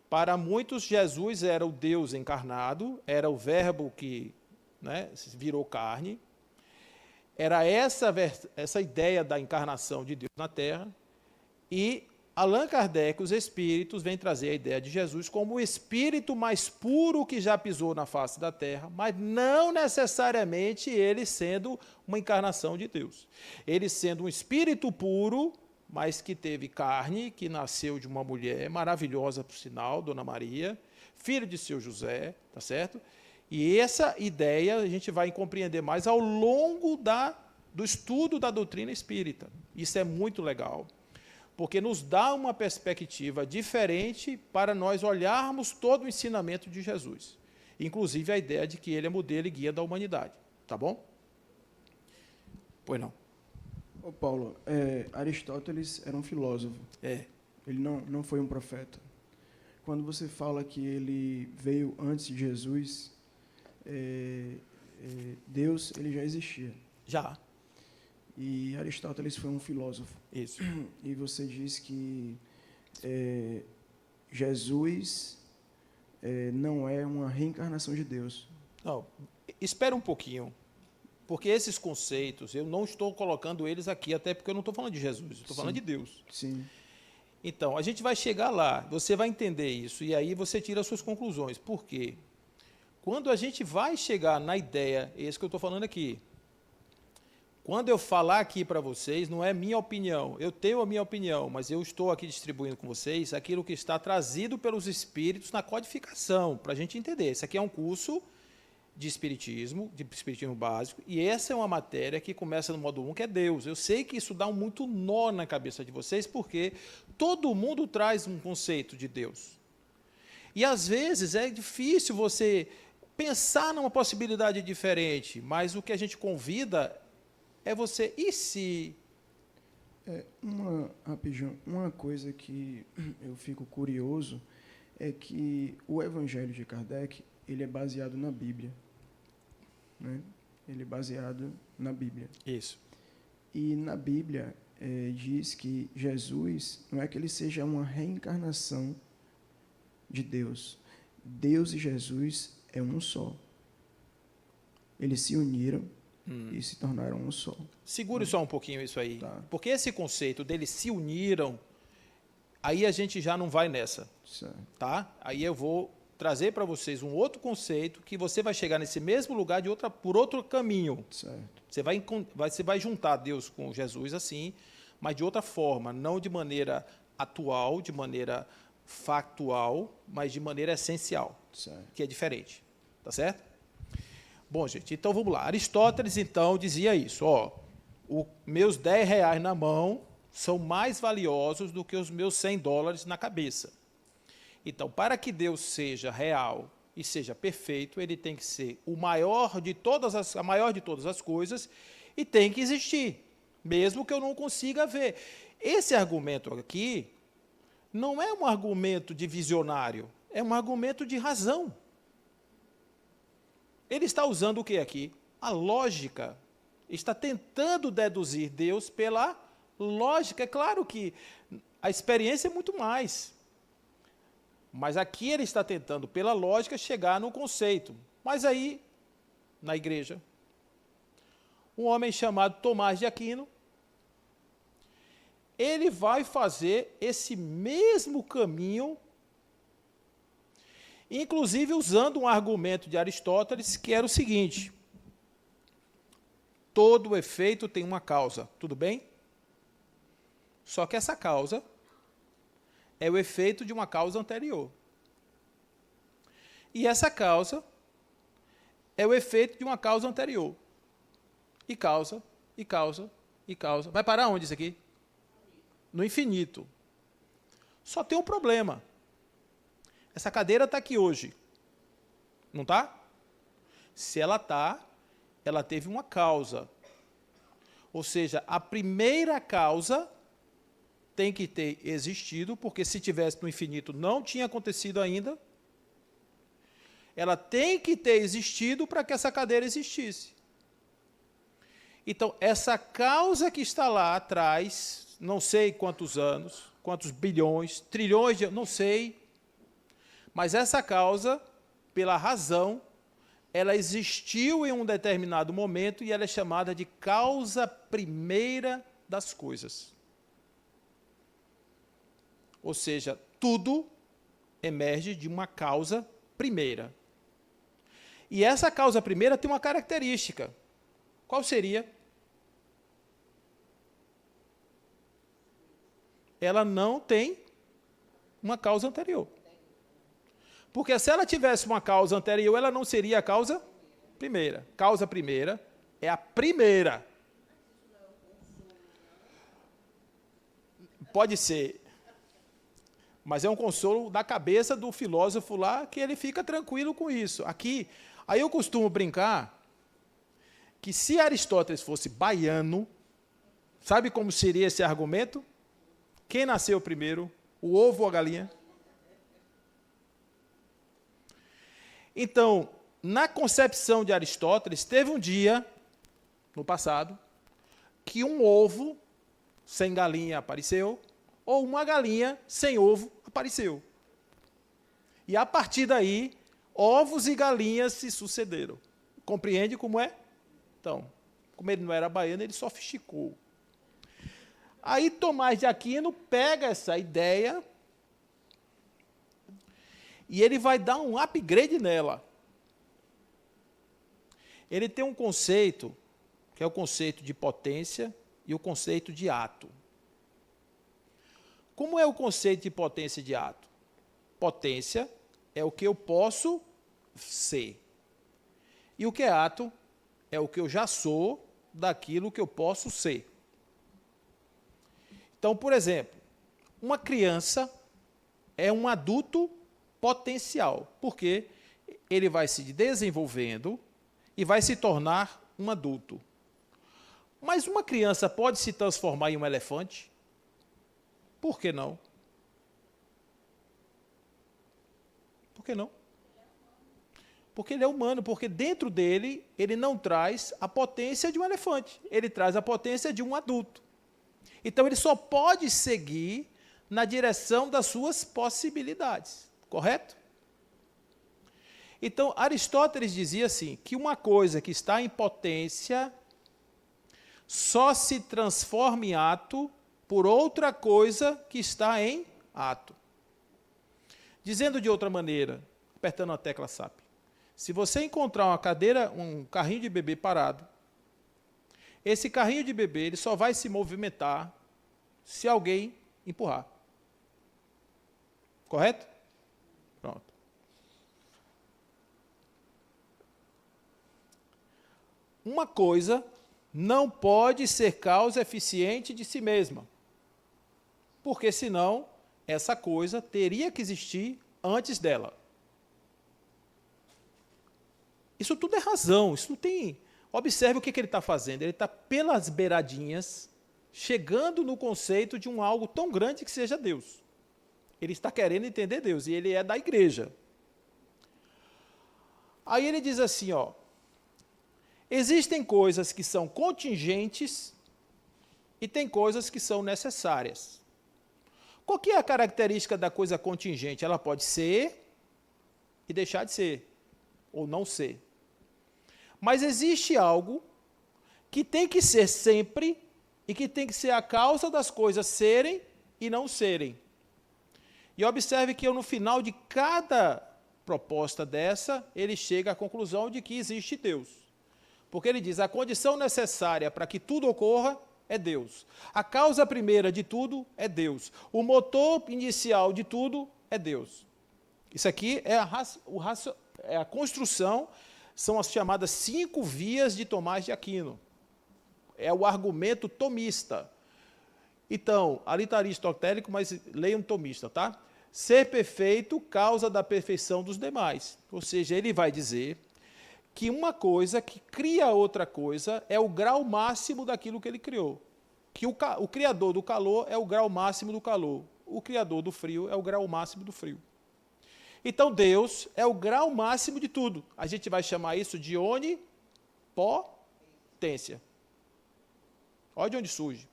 para muitos Jesus era o Deus encarnado, era o verbo que, né, virou carne, era essa ideia da encarnação de Deus na Terra, e Allan Kardec, os espíritos, vêm trazer a ideia de Jesus como o espírito mais puro que já pisou na face da terra, mas não necessariamente ele sendo uma encarnação de Deus. Ele sendo um espírito puro, mas que teve carne, que nasceu de uma mulher maravilhosa, por sinal, Dona Maria, filho de seu José, tá certo? E essa ideia a gente vai compreender mais ao longo do estudo da doutrina espírita. Isso é muito legal, porque nos dá uma perspectiva diferente para nós olharmos todo o ensinamento de Jesus, inclusive a ideia de que ele é modelo e guia da humanidade, tá bom? Pois não. Ô Paulo, Aristóteles era um filósofo. Ele não foi um profeta. Quando você fala que ele veio antes de Jesus, Deus ele já existia. Já. E Aristóteles foi um filósofo. Isso. E você diz que Jesus não é uma reencarnação de Deus. Não, espera um pouquinho, porque esses conceitos, eu não estou colocando eles aqui, até porque eu não estou falando de Jesus, estou falando de Deus. Sim. Então, a gente vai chegar lá, você vai entender isso, e aí você tira as suas conclusões. Por quê? Quando a gente vai chegar na ideia, esse que eu estou falando aqui, quando eu falar aqui para vocês, não é minha opinião, eu tenho a minha opinião, mas eu estou aqui distribuindo com vocês aquilo que está trazido pelos espíritos na codificação, para a gente entender. Esse aqui é um curso de espiritismo básico, e essa é uma matéria que começa no módulo 1, que é Deus. Eu sei que isso dá muito nó na cabeça de vocês, porque todo mundo traz um conceito de Deus. E, às vezes, é difícil você pensar numa possibilidade diferente, mas o que a gente convida é você, e se... Rapidinho, uma coisa que eu fico curioso é que o Evangelho de Kardec, ele é baseado na Bíblia. Né? Ele é baseado na Bíblia. Isso. E na Bíblia diz que Jesus, não é que ele seja uma reencarnação de Deus. Deus e Jesus é um só. Eles se uniram e se tornaram um só. Segure só um pouquinho isso aí. Tá. Porque esse conceito deles se uniram, aí a gente já não vai nessa. Certo. Tá? Aí eu vou trazer para vocês um outro conceito que você vai chegar nesse mesmo lugar por outro caminho. Certo. Você vai juntar Deus com Jesus assim, mas de outra forma, não de maneira atual, de maneira factual, mas de maneira essencial, Certo. que é diferente. Tá certo? Bom, gente, então vamos lá. Aristóteles, então, dizia isso. Meus R$10 na mão são mais valiosos do que os meus $100 na cabeça. Então, para que Deus seja real e seja perfeito, ele tem que ser a maior de todas as coisas e tem que existir, mesmo que eu não consiga ver. Esse argumento aqui não é um argumento de visionário, é um argumento de razão. Ele está usando o que aqui? A lógica. Está tentando deduzir Deus pela lógica. É claro que a experiência é muito mais. Mas aqui ele está tentando, pela lógica, chegar no conceito. Mas aí, na igreja, um homem chamado Tomás de Aquino, ele vai fazer esse mesmo caminho, inclusive usando um argumento de Aristóteles, que era o seguinte: todo efeito tem uma causa, tudo bem? Só que essa causa é o efeito de uma causa anterior. E essa causa é o efeito de uma causa anterior. E causa, e causa, e causa. Vai parar onde isso aqui? No infinito. Só tem um problema. Essa cadeira está aqui hoje. Não está? Se ela está, ela teve uma causa. Ou seja, a primeira causa tem que ter existido, porque se tivesse no infinito não tinha acontecido ainda, ela tem que ter existido para que essa cadeira existisse. Então, essa causa que está lá atrás, não sei quantos anos, quantos bilhões, trilhões de, não sei, mas essa causa, pela razão, ela existiu em um determinado momento e ela é chamada de causa primeira das coisas. Ou seja, tudo emerge de uma causa primeira. E essa causa primeira tem uma característica. Qual seria? Ela não tem uma causa anterior. Porque se ela tivesse uma causa anterior, ela não seria a causa primeira. Causa primeira é a primeira. Pode ser, mas é um consolo da cabeça do filósofo lá, que ele fica tranquilo com isso. Aqui, aí eu costumo brincar que se Aristóteles fosse baiano, sabe como seria esse argumento? Quem nasceu primeiro, o ovo ou a galinha? Então, na concepção de Aristóteles, teve um dia, no passado, que um ovo sem galinha apareceu, ou uma galinha sem ovo apareceu. E a partir daí, ovos e galinhas se sucederam. Compreende como é? Então, como ele não era baiano, ele sofisticou. Aí Tomás de Aquino pega essa ideia e ele vai dar um upgrade nela. Ele tem um conceito, que é o conceito de potência e o conceito de ato. Como é o conceito de potência e de ato? Potência é o que eu posso ser. E o que é ato? É o que eu já sou daquilo que eu posso ser. Então, por exemplo, uma criança é um adulto potencial, porque ele vai se desenvolvendo e vai se tornar um adulto. Mas uma criança pode se transformar em um elefante? Por que não? Por que não? Porque ele é humano, porque dentro dele, ele não traz a potência de um elefante, ele traz a potência de um adulto. Então, ele só pode seguir na direção das suas possibilidades, correto? Então, Aristóteles dizia assim, que uma coisa que está em potência só se transforma em ato por outra coisa que está em ato. Dizendo de outra maneira, apertando a tecla SAP, se você encontrar uma cadeira, um carrinho de bebê parado, esse carrinho de bebê ele só vai se movimentar se alguém empurrar. Correto? Pronto. Uma coisa não pode ser causa eficiente de si mesma, porque senão essa coisa teria que existir antes dela. Isso tudo é razão, isso não tem... Observe o que ele está fazendo, ele está pelas beiradinhas, chegando no conceito de um algo tão grande que seja Deus. Ele está querendo entender Deus, e ele é da igreja. Aí ele diz assim, ó, existem coisas que são contingentes e tem coisas que são necessárias. Qual que é a característica da coisa contingente? Ela pode ser e deixar de ser, ou não ser. Mas existe algo que tem que ser sempre e que tem que ser a causa das coisas serem e não serem. E observe que no final de cada proposta dessa, ele chega à conclusão de que existe Deus. Porque ele diz, a condição necessária para que tudo ocorra é Deus. A causa primeira de tudo é Deus. O motor inicial de tudo é Deus. Isso aqui é a construção, são as chamadas 5 vias de Tomás de Aquino. É o argumento tomista. Então, ali está aristotélico, mas leiam tomista, tá? Ser perfeito, causa da perfeição dos demais. Ou seja, ele vai dizer que uma coisa que cria outra coisa é o grau máximo daquilo que ele criou. Que o criador do calor é o grau máximo do calor. O criador do frio é o grau máximo do frio. Então, Deus é o grau máximo de tudo. A gente vai chamar isso de onipotência. Olha de onde surge.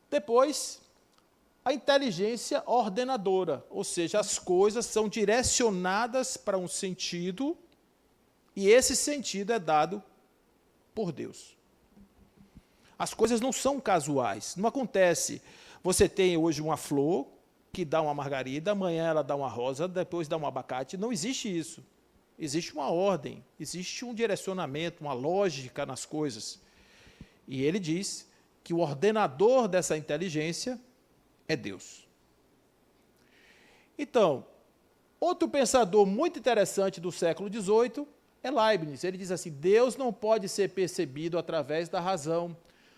Depois, a inteligência ordenadora, ou seja, as coisas são direcionadas para um sentido e esse sentido é dado por Deus. As coisas não são casuais, não acontece. Você tem hoje uma flor que dá uma margarida, amanhã ela dá uma rosa, depois dá um abacate. Não existe isso. Existe uma ordem, existe um direcionamento, uma lógica nas coisas. E ele diz que o ordenador dessa inteligência é Deus. Então, outro pensador muito interessante do século XVIII é Leibniz. Ele diz assim: Deus não pode ser percebido através da razão.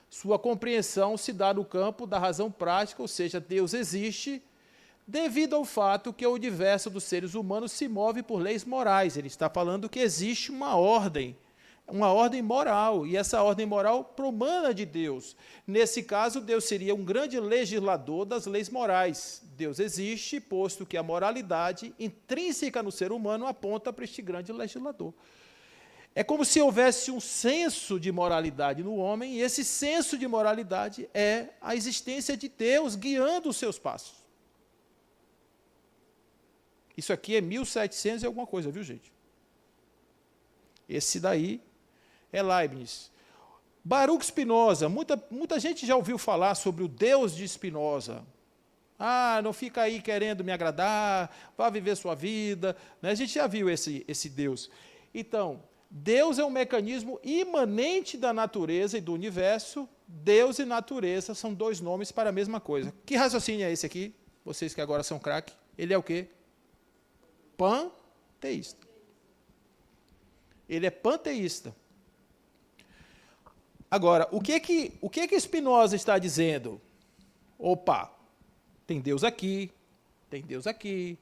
Sua compreensão se dá no campo da razão prática, ou seja, Deus existe devido ao fato que o universo dos seres humanos se move por leis morais. Ele está falando que existe uma ordem moral, e essa ordem moral promana de Deus. Nesse caso, Deus seria um grande legislador das leis morais. Deus existe, posto que a moralidade intrínseca no ser humano aponta para este grande legislador. É como se houvesse um senso de moralidade no homem, e esse senso de moralidade é a existência de Deus guiando os seus passos. Isso aqui é 1700 e alguma coisa, viu, gente? Esse daí é Leibniz. Baruch Spinoza, muita gente já ouviu falar sobre o Deus de Spinoza. Ah, não fica aí querendo me agradar, vá viver sua vida. Né? A gente já viu esse Deus. Então, Deus é um mecanismo imanente da natureza e do universo. Deus e natureza são dois nomes para a mesma coisa. Que raciocínio é esse aqui? Vocês que agora são craque. Ele é o quê? Panteísta. Ele é panteísta. Agora, o que Spinoza está dizendo? Opa, tem Deus aqui, tem Deus aqui,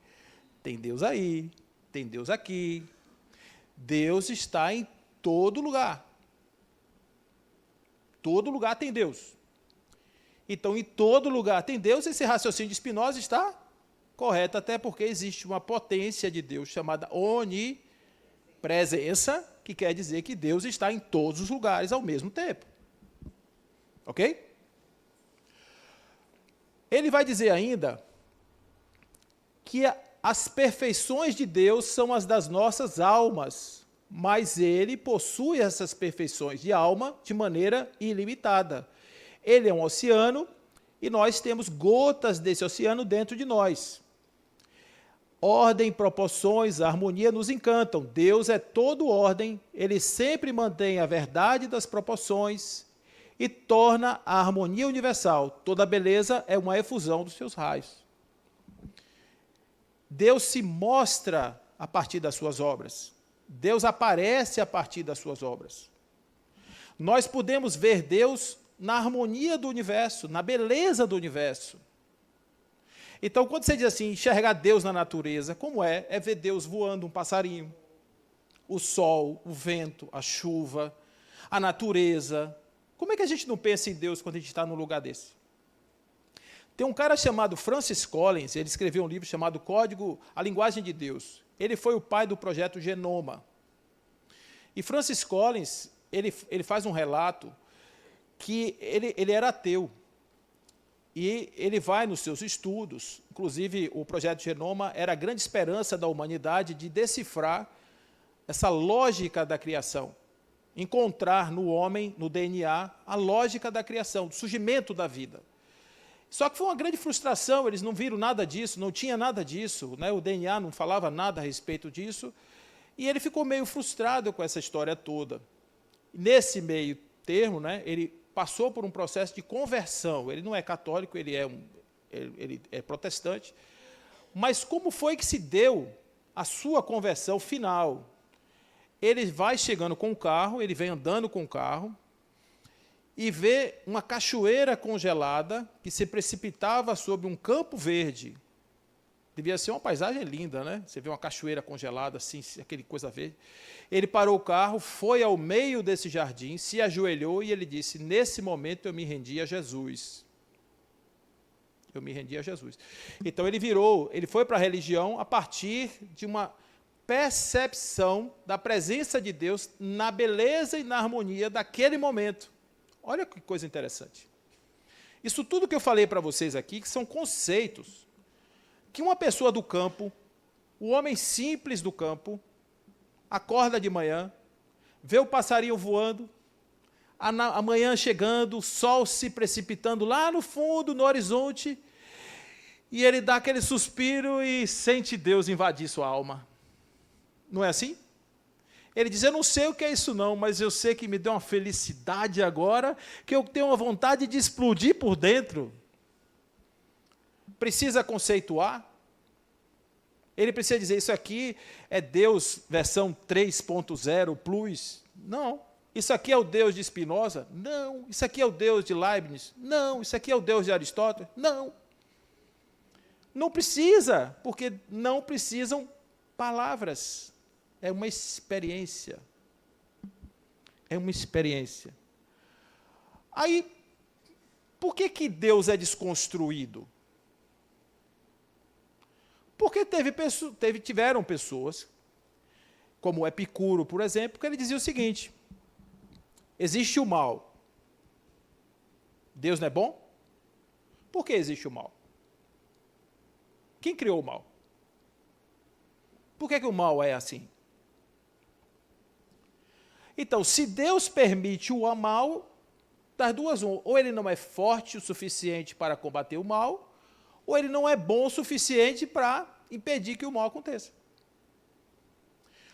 tem Deus aí, tem Deus aqui. Deus está em todo lugar. Todo lugar tem Deus. Então, em todo lugar tem Deus, esse raciocínio de Spinoza está correto, até porque existe uma potência de Deus chamada onipresença, que quer dizer que Deus está em todos os lugares ao mesmo tempo. Ok? Ele vai dizer ainda que as perfeições de Deus são as das nossas almas, mas ele possui essas perfeições de alma de maneira ilimitada. Ele é um oceano e nós temos gotas desse oceano dentro de nós. Ordem, proporções, harmonia nos encantam. Deus é todo ordem, ele sempre mantém a verdade das proporções e torna a harmonia universal. Toda beleza é uma efusão dos seus raios. Deus se mostra a partir das suas obras. Deus aparece a partir das suas obras. Nós podemos ver Deus na harmonia do universo, na beleza do universo. Então, quando você diz assim, enxergar Deus na natureza, como é? É ver Deus voando um passarinho, o sol, o vento, a chuva, a natureza. Como é que a gente não pensa em Deus quando a gente está num lugar desse? Tem um cara chamado Francis Collins, ele escreveu um livro chamado Código, a Linguagem de Deus. Ele foi o pai do projeto Genoma. E Francis Collins, ele faz um relato que ele era ateu. E ele vai nos seus estudos, inclusive o projeto Genoma era a grande esperança da humanidade de decifrar essa lógica da criação, encontrar no homem, no DNA, a lógica da criação, do surgimento da vida. Só que foi uma grande frustração, eles não viram nada disso, não tinha nada disso, né? O DNA não falava nada a respeito disso, e ele ficou meio frustrado com essa história toda. Nesse meio termo, né, ele passou por um processo de conversão. Ele não é católico, ele é protestante. Mas como foi que se deu a sua conversão final? Ele vai chegando com o carro, ele vem andando com o carro, e vê uma cachoeira congelada que se precipitava sobre um campo verde. Devia ser uma paisagem linda, né? Você vê uma cachoeira congelada, assim, aquele coisa verde. Ele parou o carro, foi ao meio desse jardim, se ajoelhou e ele disse: nesse momento eu me rendi a Jesus. eu me rendi a Jesus. Então ele foi para a religião a partir de uma percepção da presença de Deus na beleza e na harmonia daquele momento. Olha que coisa interessante. Isso tudo que eu falei para vocês aqui, que são conceitos que uma pessoa do campo, o homem simples do campo, acorda de manhã, vê o passarinho voando, a manhã chegando, o sol se precipitando lá no fundo, no horizonte, e ele dá aquele suspiro e sente Deus invadir sua alma. Não é assim? Ele diz, eu não sei o que é isso não, mas eu sei que me deu uma felicidade agora, que eu tenho uma vontade de explodir por dentro. Precisa conceituar? Ele precisa dizer, isso aqui é Deus versão 3.0 Plus? Não. Isso aqui é o Deus de Spinoza? Não. Isso aqui é o Deus de Leibniz? Não. Isso aqui é o Deus de Aristóteles? Não. Não precisa, porque não precisam palavras. É uma experiência. É uma experiência. Aí, por que Deus é desconstruído? Porque tiveram pessoas, como Epicuro, por exemplo, que ele dizia o seguinte, existe o mal. Deus não é bom? Por que existe o mal? Quem criou o mal? Por que o mal é assim? Então, se Deus permite o mal, das duas, ou ele não é forte o suficiente para combater o mal, ou ele não é bom o suficiente para impedir que o mal aconteça.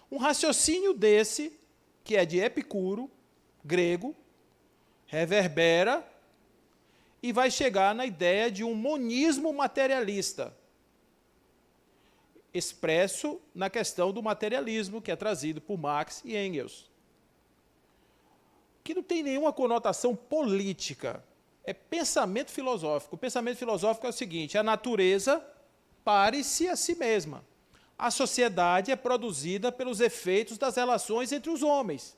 Um raciocínio desse, que é de Epicuro, grego, reverbera e vai chegar na ideia de um monismo materialista, expresso na questão do materialismo, que é trazido por Marx e Engels, que não tem nenhuma conotação política, é pensamento filosófico. O pensamento filosófico é o seguinte, a natureza pare-se a si mesma. A sociedade é produzida pelos efeitos das relações entre os homens.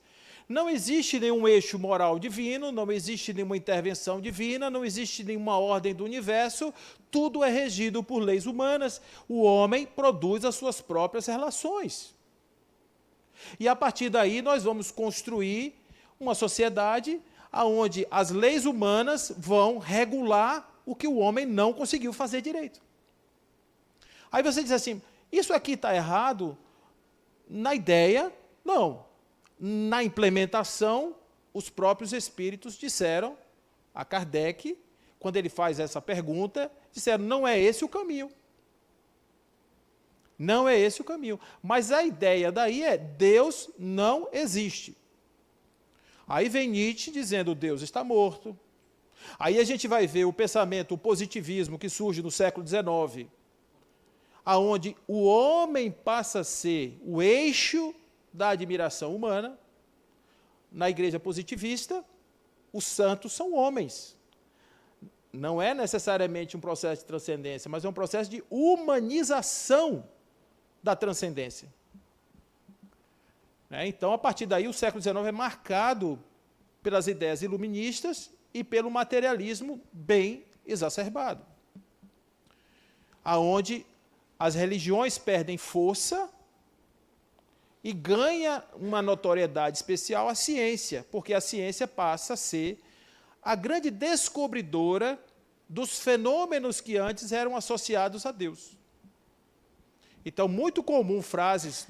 Não existe nenhum eixo moral divino, não existe nenhuma intervenção divina, não existe nenhuma ordem do universo, tudo é regido por leis humanas. O homem produz as suas próprias relações. E a partir daí nós vamos construir uma sociedade onde as leis humanas vão regular o que o homem não conseguiu fazer direito. Aí você diz assim, isso aqui está errado? Na ideia, não. Na implementação, os próprios espíritos disseram a Kardec, quando ele faz essa pergunta, disseram, não é esse o caminho. Não é esse o caminho. Mas a ideia daí é, Deus não existe. Aí vem Nietzsche dizendo, Deus está morto. Aí a gente vai ver o pensamento, o positivismo que surge no século XIX, aonde o homem passa a ser o eixo da admiração humana. Na igreja positivista, os santos são homens. Não é necessariamente um processo de transcendência, mas é um processo de humanização da transcendência. Então, a partir daí, o século XIX é marcado pelas ideias iluministas e pelo materialismo bem exacerbado, aonde as religiões perdem força e ganha uma notoriedade especial a ciência, porque a ciência passa a ser a grande descobridora dos fenômenos que antes eram associados a Deus. Então, muito comum frases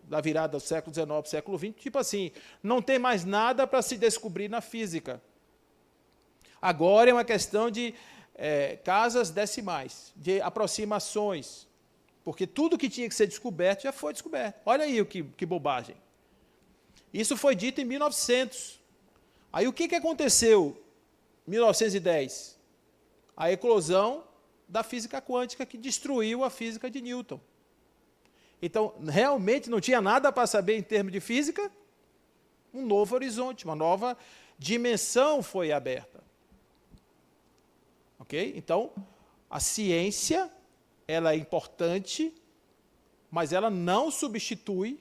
da virada do século XIX para o século XX, tipo assim, não tem mais nada para se descobrir na física. Agora é uma questão de casas decimais, de aproximações, porque tudo que tinha que ser descoberto já foi descoberto. Olha aí que bobagem. Isso foi dito em 1900. Aí o que aconteceu em 1910? A eclosão da física quântica que destruiu a física de Newton. Então, realmente não tinha nada para saber em termos de física, um novo horizonte, uma nova dimensão foi aberta. Ok? Então, a ciência, ela é importante, mas ela não substitui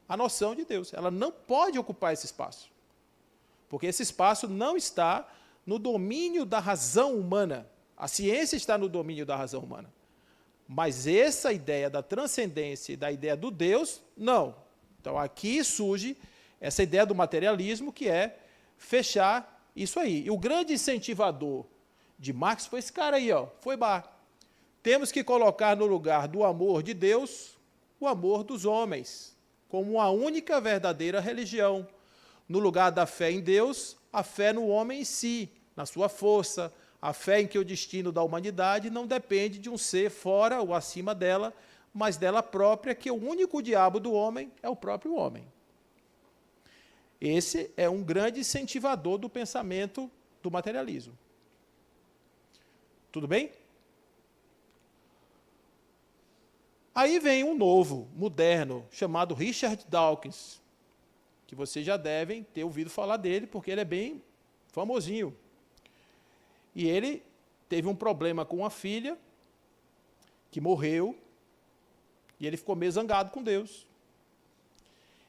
a noção de Deus. Ela não pode ocupar esse espaço. Porque esse espaço não está no domínio da razão humana. A ciência está no domínio da razão humana. Mas essa ideia da transcendência e da ideia do Deus, não. Então, aqui surge essa ideia do materialismo, que é fechar isso aí. E o grande incentivador de Marx foi esse cara aí, ó, foi Bar. Temos que colocar no lugar do amor de Deus o amor dos homens, como a única verdadeira religião. No lugar da fé em Deus, a fé no homem em si, na sua força, a fé em que o destino da humanidade não depende de um ser fora ou acima dela, mas dela própria, que o único diabo do homem é o próprio homem. Esse é um grande incentivador do pensamento do materialismo. Tudo bem? Aí vem um novo, moderno, chamado Richard Dawkins, que vocês já devem ter ouvido falar dele, porque ele é bem famosinho. E ele teve um problema com uma filha, que morreu, e ele ficou meio zangado com Deus.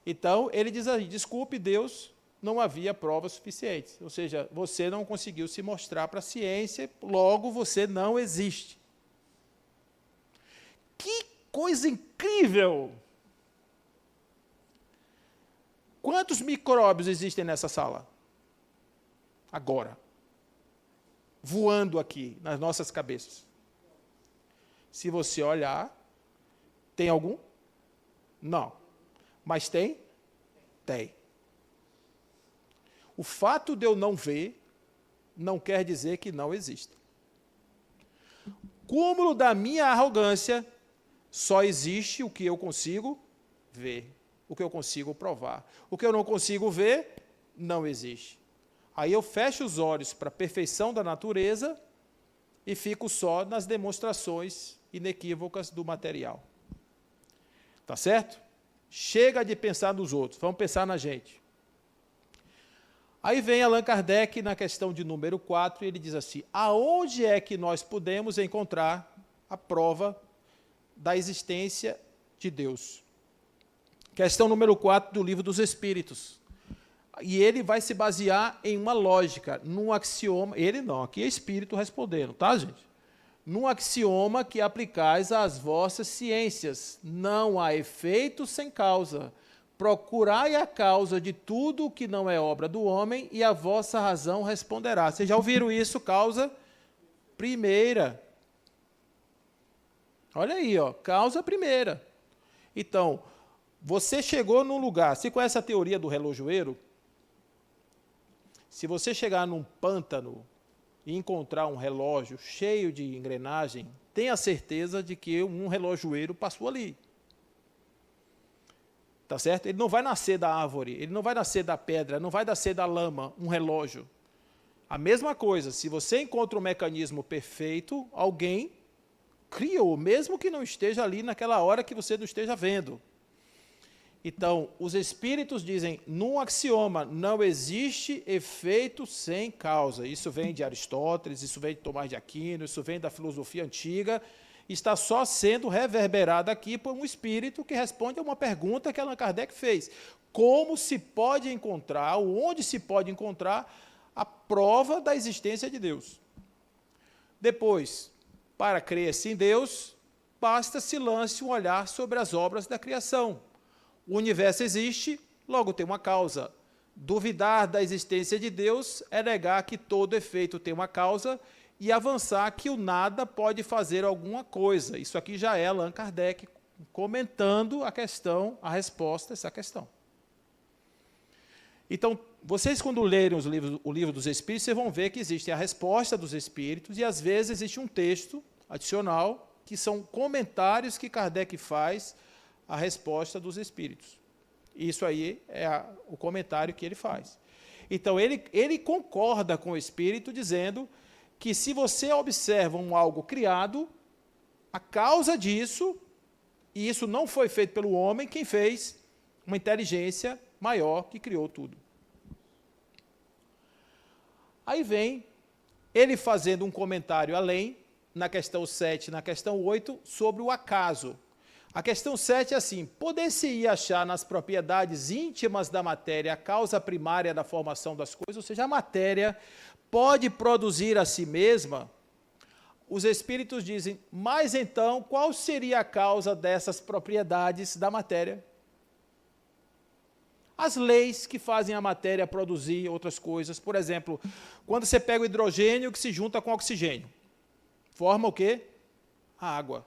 Então, ele diz assim, desculpe Deus, não havia provas suficientes. Ou seja, você não conseguiu se mostrar para a ciência, logo você não existe. Que coisa incrível! Quantos micróbios existem nessa sala? Agora. Voando aqui, nas nossas cabeças. Se você olhar, tem algum? Não. Mas tem? Tem. O fato de eu não ver, não quer dizer que não exista. Cúmulo da minha arrogância, só existe o que eu consigo ver, o que eu consigo provar. O que eu não consigo ver, não existe. Aí eu fecho os olhos para a perfeição da natureza e fico só nas demonstrações inequívocas do material. Tá certo? Chega de pensar nos outros, vamos pensar na gente. Aí vem Allan Kardec na questão de número 4, e ele diz assim, aonde é que nós podemos encontrar a prova da existência de Deus? Questão número 4 do Livro dos Espíritos. E ele vai se basear em uma lógica, num axioma, ele não, aqui é espírito respondendo, tá, gente? Num axioma que aplicais às vossas ciências, não há efeito sem causa. Procurai a causa de tudo o que não é obra do homem, e a vossa razão responderá. Vocês já ouviram isso? Causa primeira. Olha aí, ó, causa primeira. Então, você chegou num lugar, você conhece a teoria do relojoeiro? Se você chegar num pântano e encontrar um relógio cheio de engrenagem, tenha certeza de que um relojoeiro passou ali. Tá certo? Ele não vai nascer da árvore, ele não vai nascer da pedra, não vai nascer da lama, um relógio. A mesma coisa, se você encontra um mecanismo perfeito, alguém criou, mesmo que não esteja ali naquela hora que você não esteja vendo. Então, os espíritos dizem, num axioma, não existe efeito sem causa. Isso vem de Aristóteles, isso vem de Tomás de Aquino, isso vem da filosofia antiga, está só sendo reverberado aqui por um espírito que responde a uma pergunta que Allan Kardec fez. Como se pode encontrar, ou onde se pode encontrar, a prova da existência de Deus? Depois, para crer-se em Deus, basta se lance um olhar sobre as obras da criação. O universo existe, logo tem uma causa. Duvidar da existência de Deus é negar que todo efeito tem uma causa e avançar que o nada pode fazer alguma coisa. Isso aqui já é Allan Kardec comentando a questão, a resposta a essa questão. Então, vocês quando lerem o livro dos Espíritos, vocês vão ver que existe a resposta dos Espíritos e às vezes existe um texto adicional, que são comentários que Kardec faz a resposta dos Espíritos. Isso aí é o comentário que ele faz. Então, ele concorda com o Espírito, dizendo que se você observa algo criado, a causa disso, e isso não foi feito pelo homem, quem fez? Uma inteligência maior que criou tudo. Aí vem ele fazendo um comentário além, na questão 7, na questão 8, sobre o acaso. A questão 7 é assim, poder-se-ia achar nas propriedades íntimas da matéria a causa primária da formação das coisas, ou seja, a matéria pode produzir a si mesma os espíritos dizem, mas então, qual seria a causa dessas propriedades da matéria? As leis que fazem a matéria produzir outras coisas. Por exemplo, quando você pega o hidrogênio que se junta com o oxigênio, forma o quê? A água.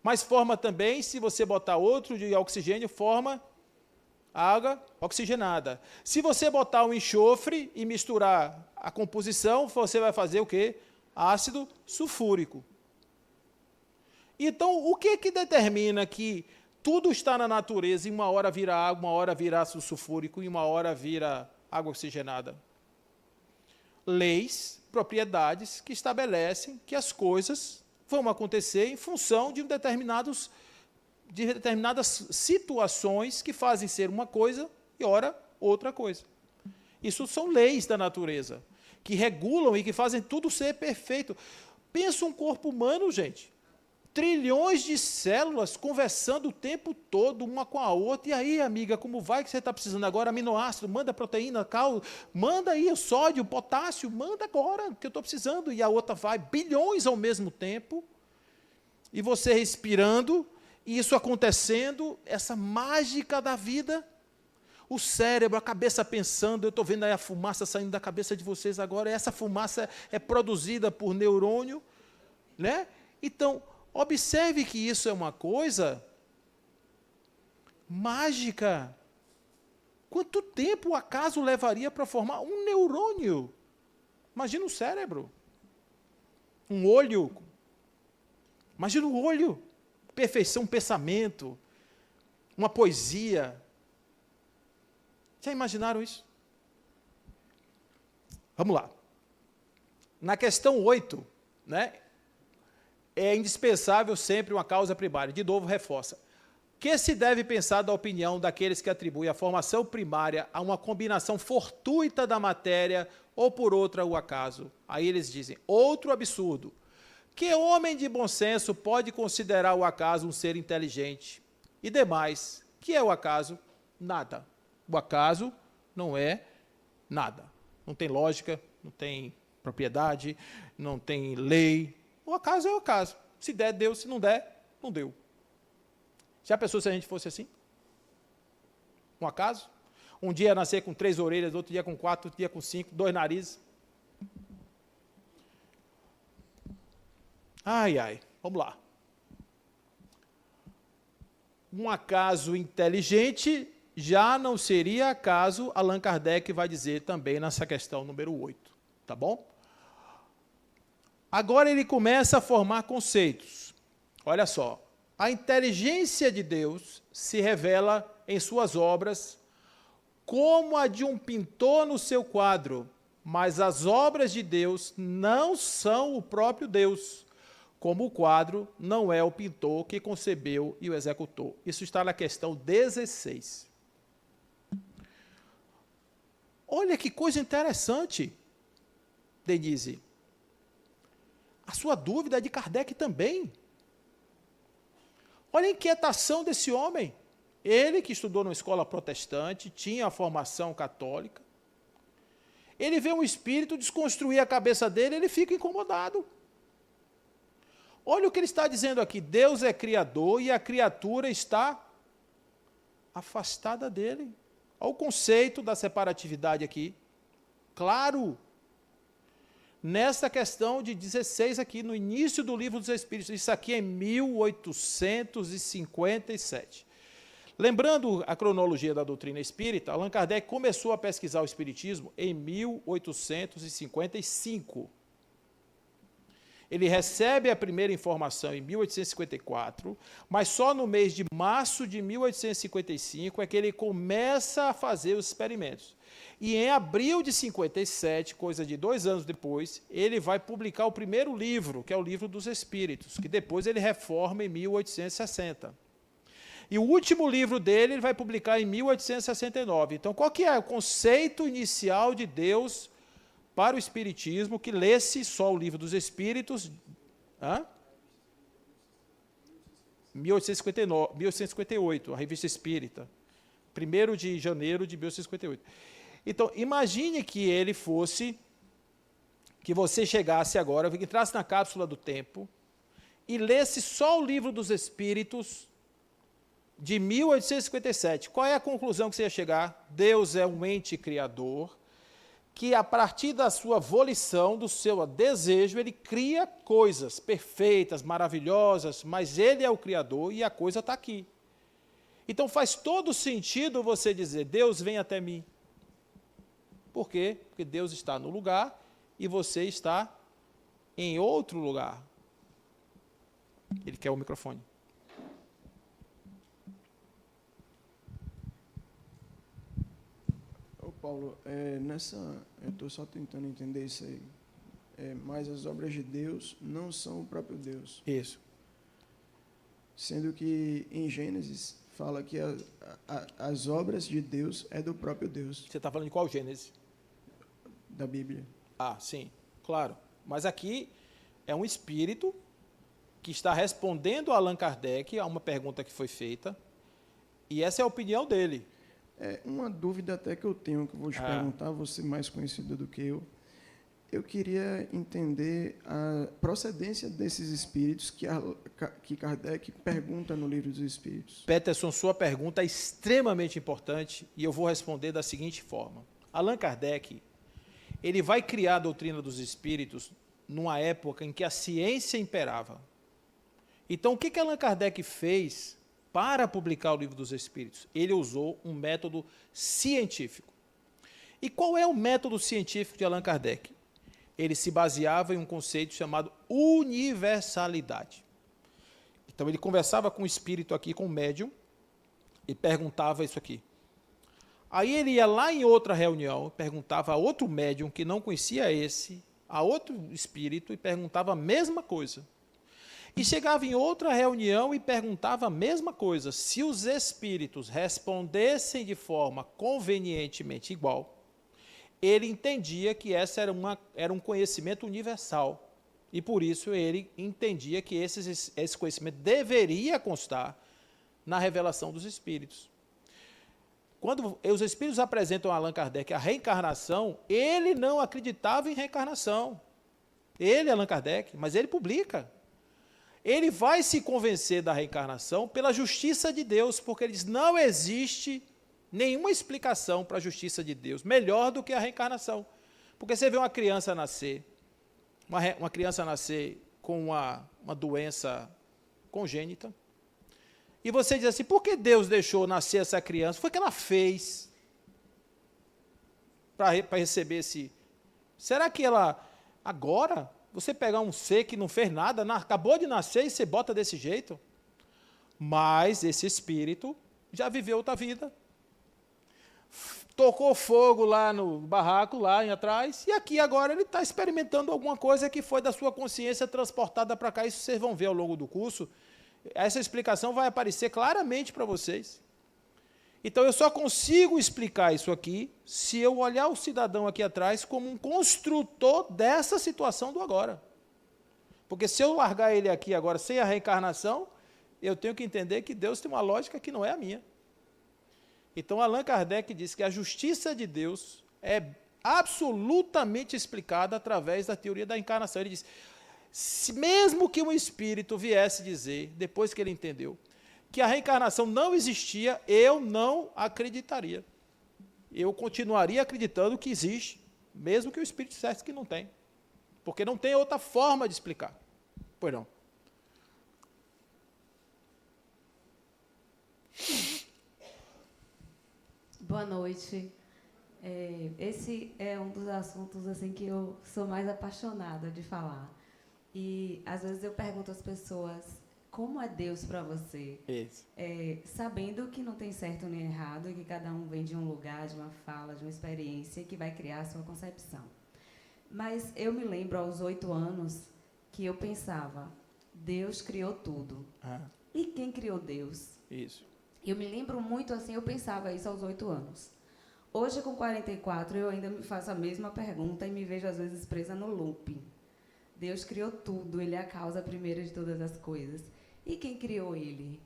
Mas forma também, se você botar outro de oxigênio, forma água oxigenada. Se você botar um enxofre e misturar a composição, você vai fazer o quê? Ácido sulfúrico. Então, o que determina que tudo está na natureza e uma hora vira água, uma hora vira ácido sulfúrico e uma hora vira água oxigenada? Leis, propriedades que estabelecem que as coisas vão acontecer em função de determinadas situações que fazem ser uma coisa e ora outra coisa. Isso são leis da natureza, que regulam e que fazem tudo ser perfeito. Pensa um corpo humano, gente. Trilhões de células conversando o tempo todo, uma com a outra. E aí, amiga, como vai que você está precisando agora? Aminoácido, manda proteína, cal, manda aí o sódio, o potássio, manda agora, que eu estou precisando. E a outra vai, bilhões ao mesmo tempo. E você respirando, e isso acontecendo, essa mágica da vida. O cérebro, a cabeça pensando, eu estou vendo aí a fumaça saindo da cabeça de vocês agora, e essa fumaça é produzida por neurônio, né? Então, observe que isso é uma coisa mágica. Quanto tempo o acaso levaria para formar um neurônio? Imagina um cérebro, um olho. Imagina o olho, perfeição, pensamento, uma poesia. Já imaginaram isso? Vamos lá. Na questão 8, né? É indispensável sempre uma causa primária. De novo, reforça. Que se deve pensar da opinião daqueles que atribuem a formação primária a uma combinação fortuita da matéria ou por outra o acaso? Aí eles dizem, outro absurdo. Que homem de bom senso pode considerar o acaso um ser inteligente? E demais, que é o acaso? Nada. O acaso não é nada. Não tem lógica, não tem propriedade, não tem lei. O acaso é o acaso. Se der, deu. Se não der, não deu. Já pensou se a gente fosse assim? Um acaso? Um dia nascer com 3 orelhas, outro dia com 4, outro dia com 5, 2 narizes. Ai, ai, vamos lá. Um acaso inteligente já não seria acaso, Allan Kardec vai dizer também nessa questão número 8, tá bom? Agora ele começa a formar conceitos. Olha só, a inteligência de Deus se revela em suas obras como a de um pintor no seu quadro, mas as obras de Deus não são o próprio Deus, como o quadro não é o pintor que concebeu e o executou. Isso está na questão 16. Olha que coisa interessante, Denise. A sua dúvida é de Kardec também. Olha a inquietação desse homem. Ele que estudou numa escola protestante, tinha a formação católica. Ele vê um espírito desconstruir a cabeça dele, ele fica incomodado. Olha o que ele está dizendo aqui. Deus é criador e a criatura está afastada dele. Olha o conceito da separatividade aqui. Claro. Nessa questão de 16 aqui, no início do Livro dos Espíritos. Isso aqui é 1857. Lembrando a cronologia da doutrina espírita, Allan Kardec começou a pesquisar o espiritismo em 1855. Ele recebe a primeira informação em 1854, mas só no mês de março de 1855 é que ele começa a fazer os experimentos. E em abril de 57, coisa de 2 anos depois, ele vai publicar o primeiro livro, que é o Livro dos Espíritos, que depois ele reforma em 1860. E o último livro dele ele vai publicar em 1869. Então, qual que é o conceito inicial de Deus para o Espiritismo, que lesse só o Livro dos Espíritos? 1858, a Revista Espírita. 1º de janeiro de 1858. Então, imagine que ele fosse que você chegasse agora, que entrasse na cápsula do tempo e lesse só o Livro dos Espíritos de 1857. Qual é a conclusão que você ia chegar? Deus é um ente criador, que a partir da sua volição, do seu desejo, ele cria coisas perfeitas, maravilhosas, mas ele é o criador e a coisa está aqui. Então faz todo sentido você dizer, Deus vem até mim. Por quê? Porque Deus está no lugar e você está em outro lugar. Ele quer o microfone. Ô Paulo, eu estou só tentando entender isso aí. Mas as obras de Deus não são o próprio Deus. Isso. Sendo que em Gênesis fala que as obras de Deus é do próprio Deus, Você está falando de qual Gênesis? da Bíblia. Ah, sim, claro. Mas aqui é um espírito que está respondendo a Allan Kardec a uma pergunta que foi feita, e essa é a opinião dele. Uma dúvida até que eu tenho, que eu vou te perguntar, você mais conhecido do que eu. Eu queria entender a procedência desses espíritos que Kardec pergunta no Livro dos Espíritos. Peterson, sua pergunta é extremamente importante e eu vou responder da seguinte forma. Allan Kardec, ele vai criar a doutrina dos espíritos numa época em que a ciência imperava. Então, o que Allan Kardec fez para publicar o Livro dos Espíritos? Ele usou um método científico. E qual é o método científico de Allan Kardec? Ele se baseava em um conceito chamado universalidade. Então, ele conversava com o espírito aqui, com o médium, e perguntava isso aqui. Aí ele ia lá em outra reunião, perguntava a outro médium que não conhecia esse, a outro espírito, e perguntava a mesma coisa. E chegava em outra reunião e perguntava a mesma coisa. Se os espíritos respondessem de forma convenientemente igual, ele entendia que essa era um conhecimento universal. E por isso ele entendia que esse conhecimento deveria constar na revelação dos espíritos. Quando os espíritos apresentam a Allan Kardec a reencarnação, ele não acreditava em reencarnação. Ele, Allan Kardec, mas ele publica. Ele vai se convencer da reencarnação pela justiça de Deus, porque ele diz, não existe nenhuma explicação para a justiça de Deus melhor do que a reencarnação. Porque você vê uma criança nascer, uma criança nascer com uma doença congênita, e você diz assim, por que Deus deixou nascer essa criança? Foi o que ela fez para receber esse... Será que ela, agora, você pegar um ser que não fez nada, acabou de nascer e você bota desse jeito? Mas esse espírito já viveu outra vida. Tocou fogo lá no barraco, lá atrás, e aqui agora ele está experimentando alguma coisa que foi da sua consciência transportada para cá. Isso vocês vão ver ao longo do curso. Essa explicação vai aparecer claramente para vocês. Então, eu só consigo explicar isso aqui se eu olhar o cidadão aqui atrás como um construtor dessa situação do agora. Porque se eu largar ele aqui agora sem a reencarnação, eu tenho que entender que Deus tem uma lógica que não é a minha. Então, Allan Kardec diz que a justiça de Deus é absolutamente explicada através da teoria da encarnação. Ele diz, mesmo que um espírito viesse dizer, depois que ele entendeu, que a reencarnação não existia, eu não acreditaria. Eu continuaria acreditando que existe, mesmo que o espírito dissesse que não tem. Porque não tem outra forma de explicar. Pois não. Boa noite. Esse é um dos assuntos assim que eu sou mais apaixonada de falar. E, às vezes, eu pergunto às pessoas, como é Deus para você? Isso. Sabendo que não tem certo nem errado, e que cada um vem de um lugar, de uma fala, de uma experiência, que vai criar a sua concepção. Mas eu me lembro, aos 8 anos, que eu pensava, Deus criou tudo. E quem criou Deus? Isso. Eu me lembro muito assim, eu pensava isso aos 8 anos. Hoje, com 44, eu ainda me faço a mesma pergunta e me vejo, às vezes, presa no loop. Deus criou tudo, Ele é a causa primeira de todas as coisas. E quem criou Ele?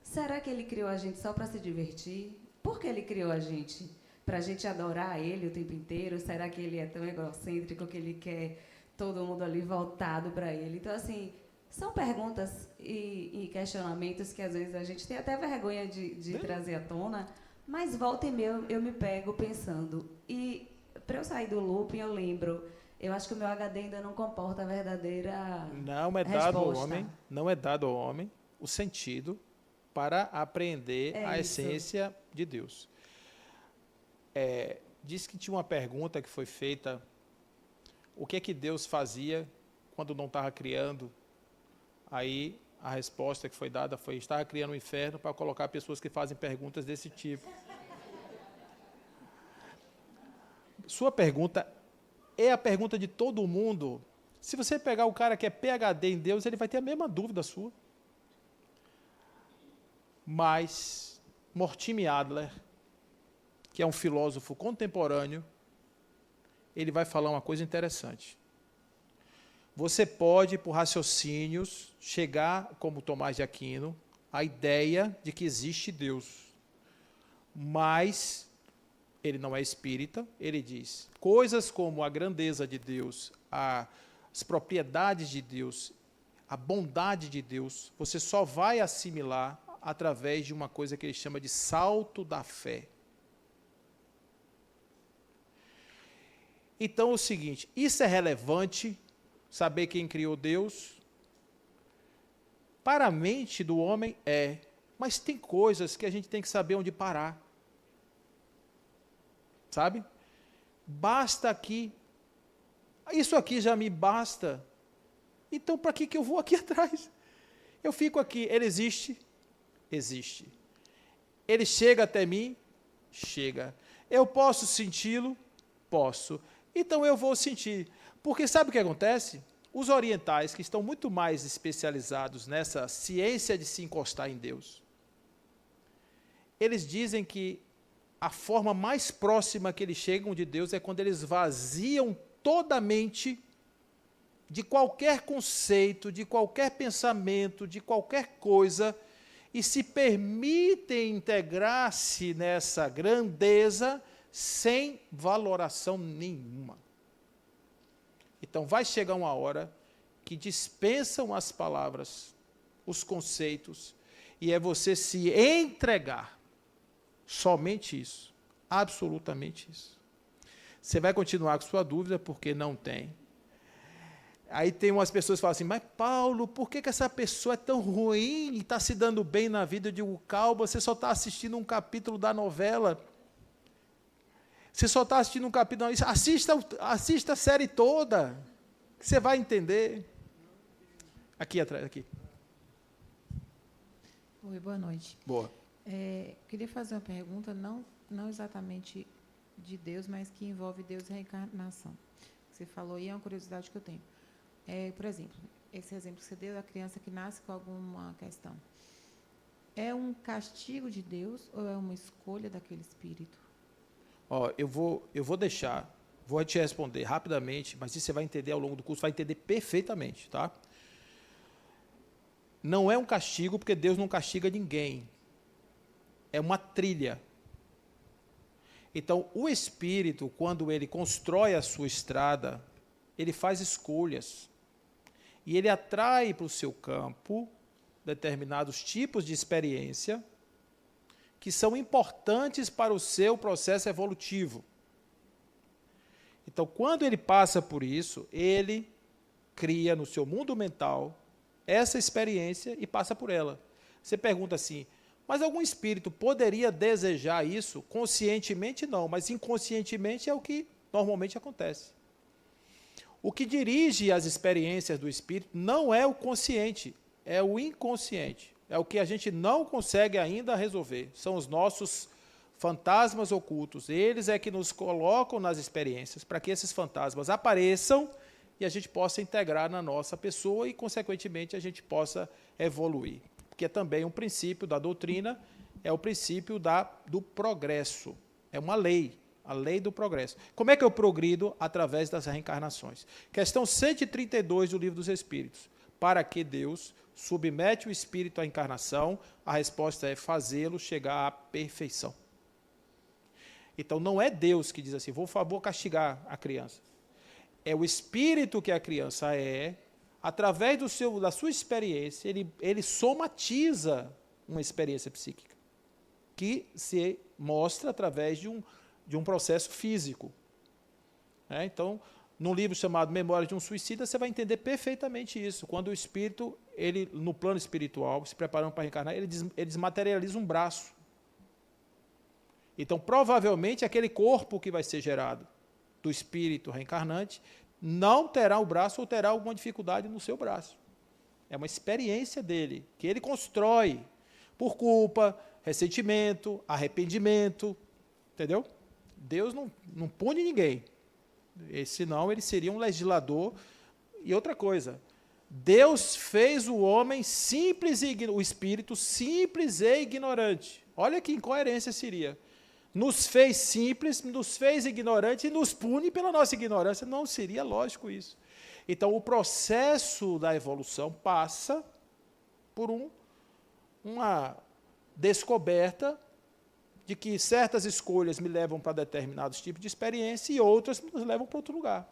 Será que Ele criou a gente só para se divertir? Por que Ele criou a gente? para a gente adorar ele o tempo inteiro? Será que ele é tão egocêntrico que ele quer todo mundo ali voltado para ele? Então, assim, são perguntas e questionamentos que às vezes a gente tem até vergonha de trazer à tona, mas volta e meia eu me pego pensando. E para eu sair do looping, eu lembro, eu acho que o meu HD ainda não comporta a verdadeira Não é dado ao homem, não é dado ao homem o sentido para apreender a essência de Deus. Diz que tinha uma pergunta que foi feita, o que é que Deus fazia quando não estava criando? Aí a resposta que foi dada foi, estava criando um inferno para colocar pessoas que fazem perguntas desse tipo. Sua pergunta é a pergunta de todo mundo. Se você pegar o cara que é PhD em Deus, ele vai ter a mesma dúvida sua. Mas Mortimer Adler, que é um filósofo contemporâneo, ele vai falar uma coisa interessante. Você pode, por raciocínios, chegar, como Tomás de Aquino, à ideia de que existe Deus. Mas ele não é espírita, ele diz, coisas como a grandeza de Deus, as propriedades de Deus, a bondade de Deus, você só vai assimilar através de uma coisa que ele chama de salto da fé. Então, é o seguinte, isso é relevante, saber quem criou Deus? Para a mente do homem mas tem coisas que a gente tem que saber onde parar. Sabe? Basta aqui. Isso aqui já me basta. Então, para que eu vou aqui atrás? Eu fico aqui. Ele existe? Existe. Ele chega até mim? Chega. Eu posso senti-lo? Posso. Então, eu vou sentir. Porque sabe o que acontece? Os orientais, que estão muito mais especializados nessa ciência de se encostar em Deus, eles dizem que a forma mais próxima que eles chegam de Deus é quando eles vaziam toda a mente de qualquer conceito, de qualquer pensamento, de qualquer coisa, e se permitem integrar-se nessa grandeza sem valoração nenhuma. Então, vai chegar uma hora que dispensam as palavras, os conceitos, e é você se entregar. Somente isso. Absolutamente isso. Você vai continuar com sua dúvida, porque não tem. Aí tem umas pessoas que falam assim, mas Paulo, por que essa pessoa é tão ruim e está se dando bem na vida? Eu digo, calma, você só está assistindo um capítulo da novela. Você só está assistindo um capítulo, assista a série toda, que você vai entender. Aqui atrás, aqui. Oi, boa noite. Boa. Queria fazer uma pergunta, não exatamente de Deus, mas que envolve Deus e reencarnação. Você falou e é uma curiosidade que eu tenho. Por exemplo, esse exemplo que você deu da criança que nasce com alguma questão. É um castigo de Deus ou é uma escolha daquele espírito? Eu vou deixar, vou te responder rapidamente, mas isso você vai entender ao longo do curso, vai entender perfeitamente, tá? Não é um castigo, porque Deus não castiga ninguém. É uma trilha. Então, o espírito, quando ele constrói a sua estrada, ele faz escolhas. E ele atrai para o seu campo determinados tipos de experiência que são importantes para o seu processo evolutivo. Então, quando ele passa por isso, ele cria no seu mundo mental essa experiência e passa por ela. Você pergunta assim, mas algum espírito poderia desejar isso? Conscientemente não, mas inconscientemente é o que normalmente acontece. O que dirige as experiências do espírito não é o consciente, é o inconsciente. É o que a gente não consegue ainda resolver. São os nossos fantasmas ocultos. Eles é que nos colocam nas experiências para que esses fantasmas apareçam e a gente possa integrar na nossa pessoa e, consequentemente, a gente possa evoluir. Porque é também um princípio da doutrina, é o princípio do progresso. É uma lei, a lei do progresso. Como é que eu progrido? Através das reencarnações. Questão 132 do Livro dos Espíritos. Para que Deus submete o espírito à encarnação? A resposta é fazê-lo chegar à perfeição. Então, não é Deus que diz assim, vou castigar a criança. É o espírito que a criança é, através da sua experiência, ele somatiza uma experiência psíquica, que se mostra através de um processo físico. Então, num livro chamado Memórias de um Suicida, você vai entender perfeitamente isso. Quando o espírito, no plano espiritual, se preparando para reencarnar, ele desmaterializa um braço. Então, provavelmente, aquele corpo que vai ser gerado do espírito reencarnante não terá o braço ou terá alguma dificuldade no seu braço. É uma experiência dele, que ele constrói por culpa, ressentimento, arrependimento. Entendeu? Deus não pune ninguém. Senão ele seria um legislador. E outra coisa, Deus fez o homem simples o espírito simples e ignorante. Olha que incoerência seria. Nos fez simples, nos fez ignorante e nos pune pela nossa ignorância. Não seria lógico isso. Então, o processo da evolução passa por uma descoberta de que certas escolhas me levam para determinados tipos de experiência e outras nos levam para outro lugar.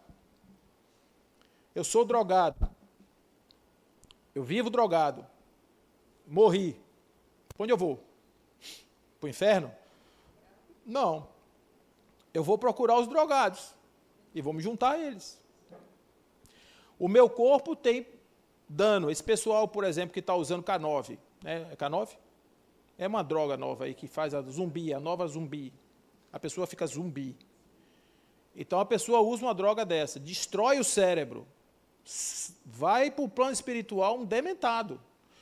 Eu sou drogado. Eu vivo drogado. Morri. Para onde eu vou? Para o inferno? Não. Eu vou procurar os drogados e vou me juntar a eles. O meu corpo tem dano. Esse pessoal, por exemplo, que está usando K9, é K9? É uma droga nova aí que faz a nova zumbi. A pessoa fica zumbi. Então a pessoa usa uma droga dessa, destrói o cérebro, vai para o plano espiritual um dementado.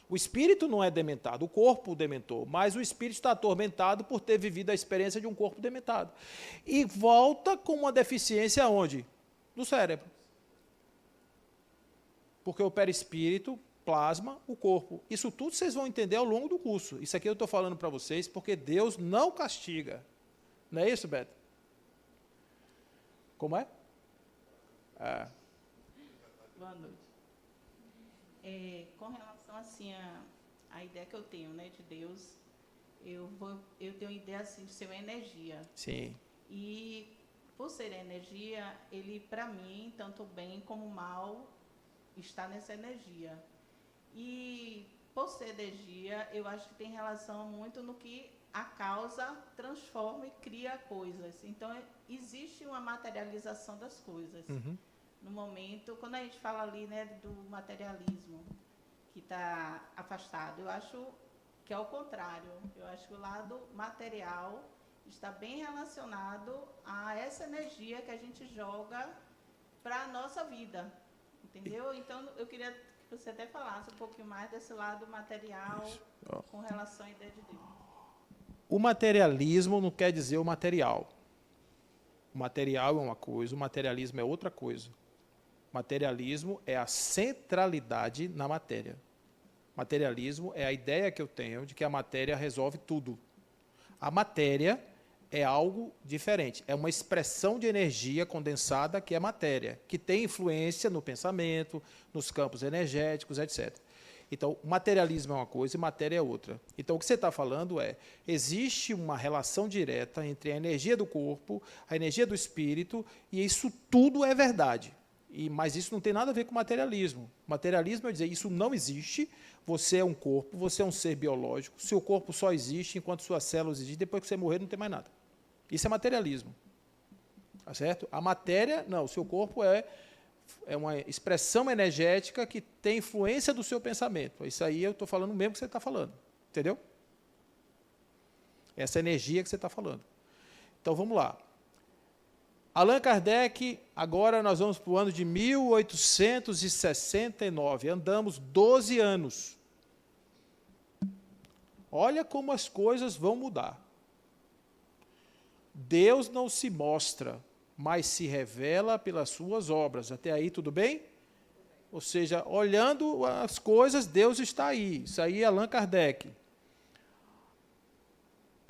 O espírito não é dementado, o corpo o dementou, mas o espírito está atormentado por ter vivido a experiência de um corpo dementado. E volta com uma deficiência onde? No cérebro. Porque o perispírito plasma o corpo. Isso tudo vocês vão entender ao longo do curso. Isso aqui eu estou falando para vocês porque Deus não castiga. Não é isso, Beto? Como é? Boa noite. Com relação assim a ideia que eu tenho, né, de Deus, eu tenho ideia assim de ser uma energia. Sim. E por ser energia, ele para mim, tanto bem como mal, está nessa energia. E por ser energia, eu acho que tem relação muito no que a causa transforma e cria coisas. Então existe uma materialização das coisas. Uhum. No momento, quando a gente fala ali, né, do materialismo que está afastado, eu acho que é o contrário. Eu acho que o lado material está bem relacionado a essa energia que a gente joga para a nossa vida, entendeu? Então, eu queria que você até falasse um pouquinho mais desse lado material com relação à ideia de Deus. O materialismo não quer dizer o material. O material é uma coisa, o materialismo é outra coisa. Materialismo é a centralidade na matéria. Materialismo é a ideia que eu tenho de que a matéria resolve tudo. A matéria é algo diferente. É uma expressão de energia condensada que é matéria, que tem influência no pensamento, nos campos energéticos, etc. Então, o materialismo é uma coisa e matéria é outra. Então, o que você está falando existe uma relação direta entre a energia do corpo, a energia do espírito, e isso tudo é verdade. Mas isso não tem nada a ver com materialismo. Materialismo é dizer, isso não existe, você é um corpo, você é um ser biológico, seu corpo só existe enquanto suas células existem, depois que você morrer não tem mais nada. Isso é materialismo. Tá certo? A matéria, não, o seu corpo é uma expressão energética que tem influência do seu pensamento. Isso aí eu estou falando mesmo que você está falando. Entendeu? Essa energia que você está falando. Então, vamos lá. Allan Kardec, agora nós vamos para o ano de 1869. Andamos 12 anos. Olha como as coisas vão mudar. Deus não se mostra, mas se revela pelas suas obras. Até aí, tudo bem? Ou seja, olhando as coisas, Deus está aí. Isso aí é Allan Kardec.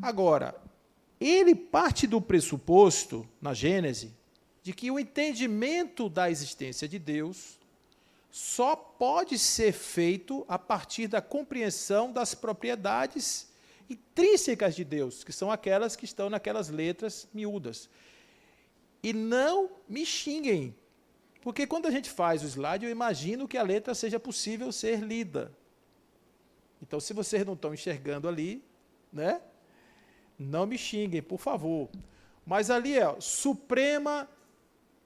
Agora, ele parte do pressuposto, na Gênese, de que o entendimento da existência de Deus só pode ser feito a partir da compreensão das propriedades intrínsecas de Deus, que são aquelas que estão naquelas letras miúdas. E não me xinguem, porque quando a gente faz o slide, eu imagino que a letra seja possível ser lida. Então, se vocês não estão enxergando ali, né, não me xinguem, por favor. Mas ali é suprema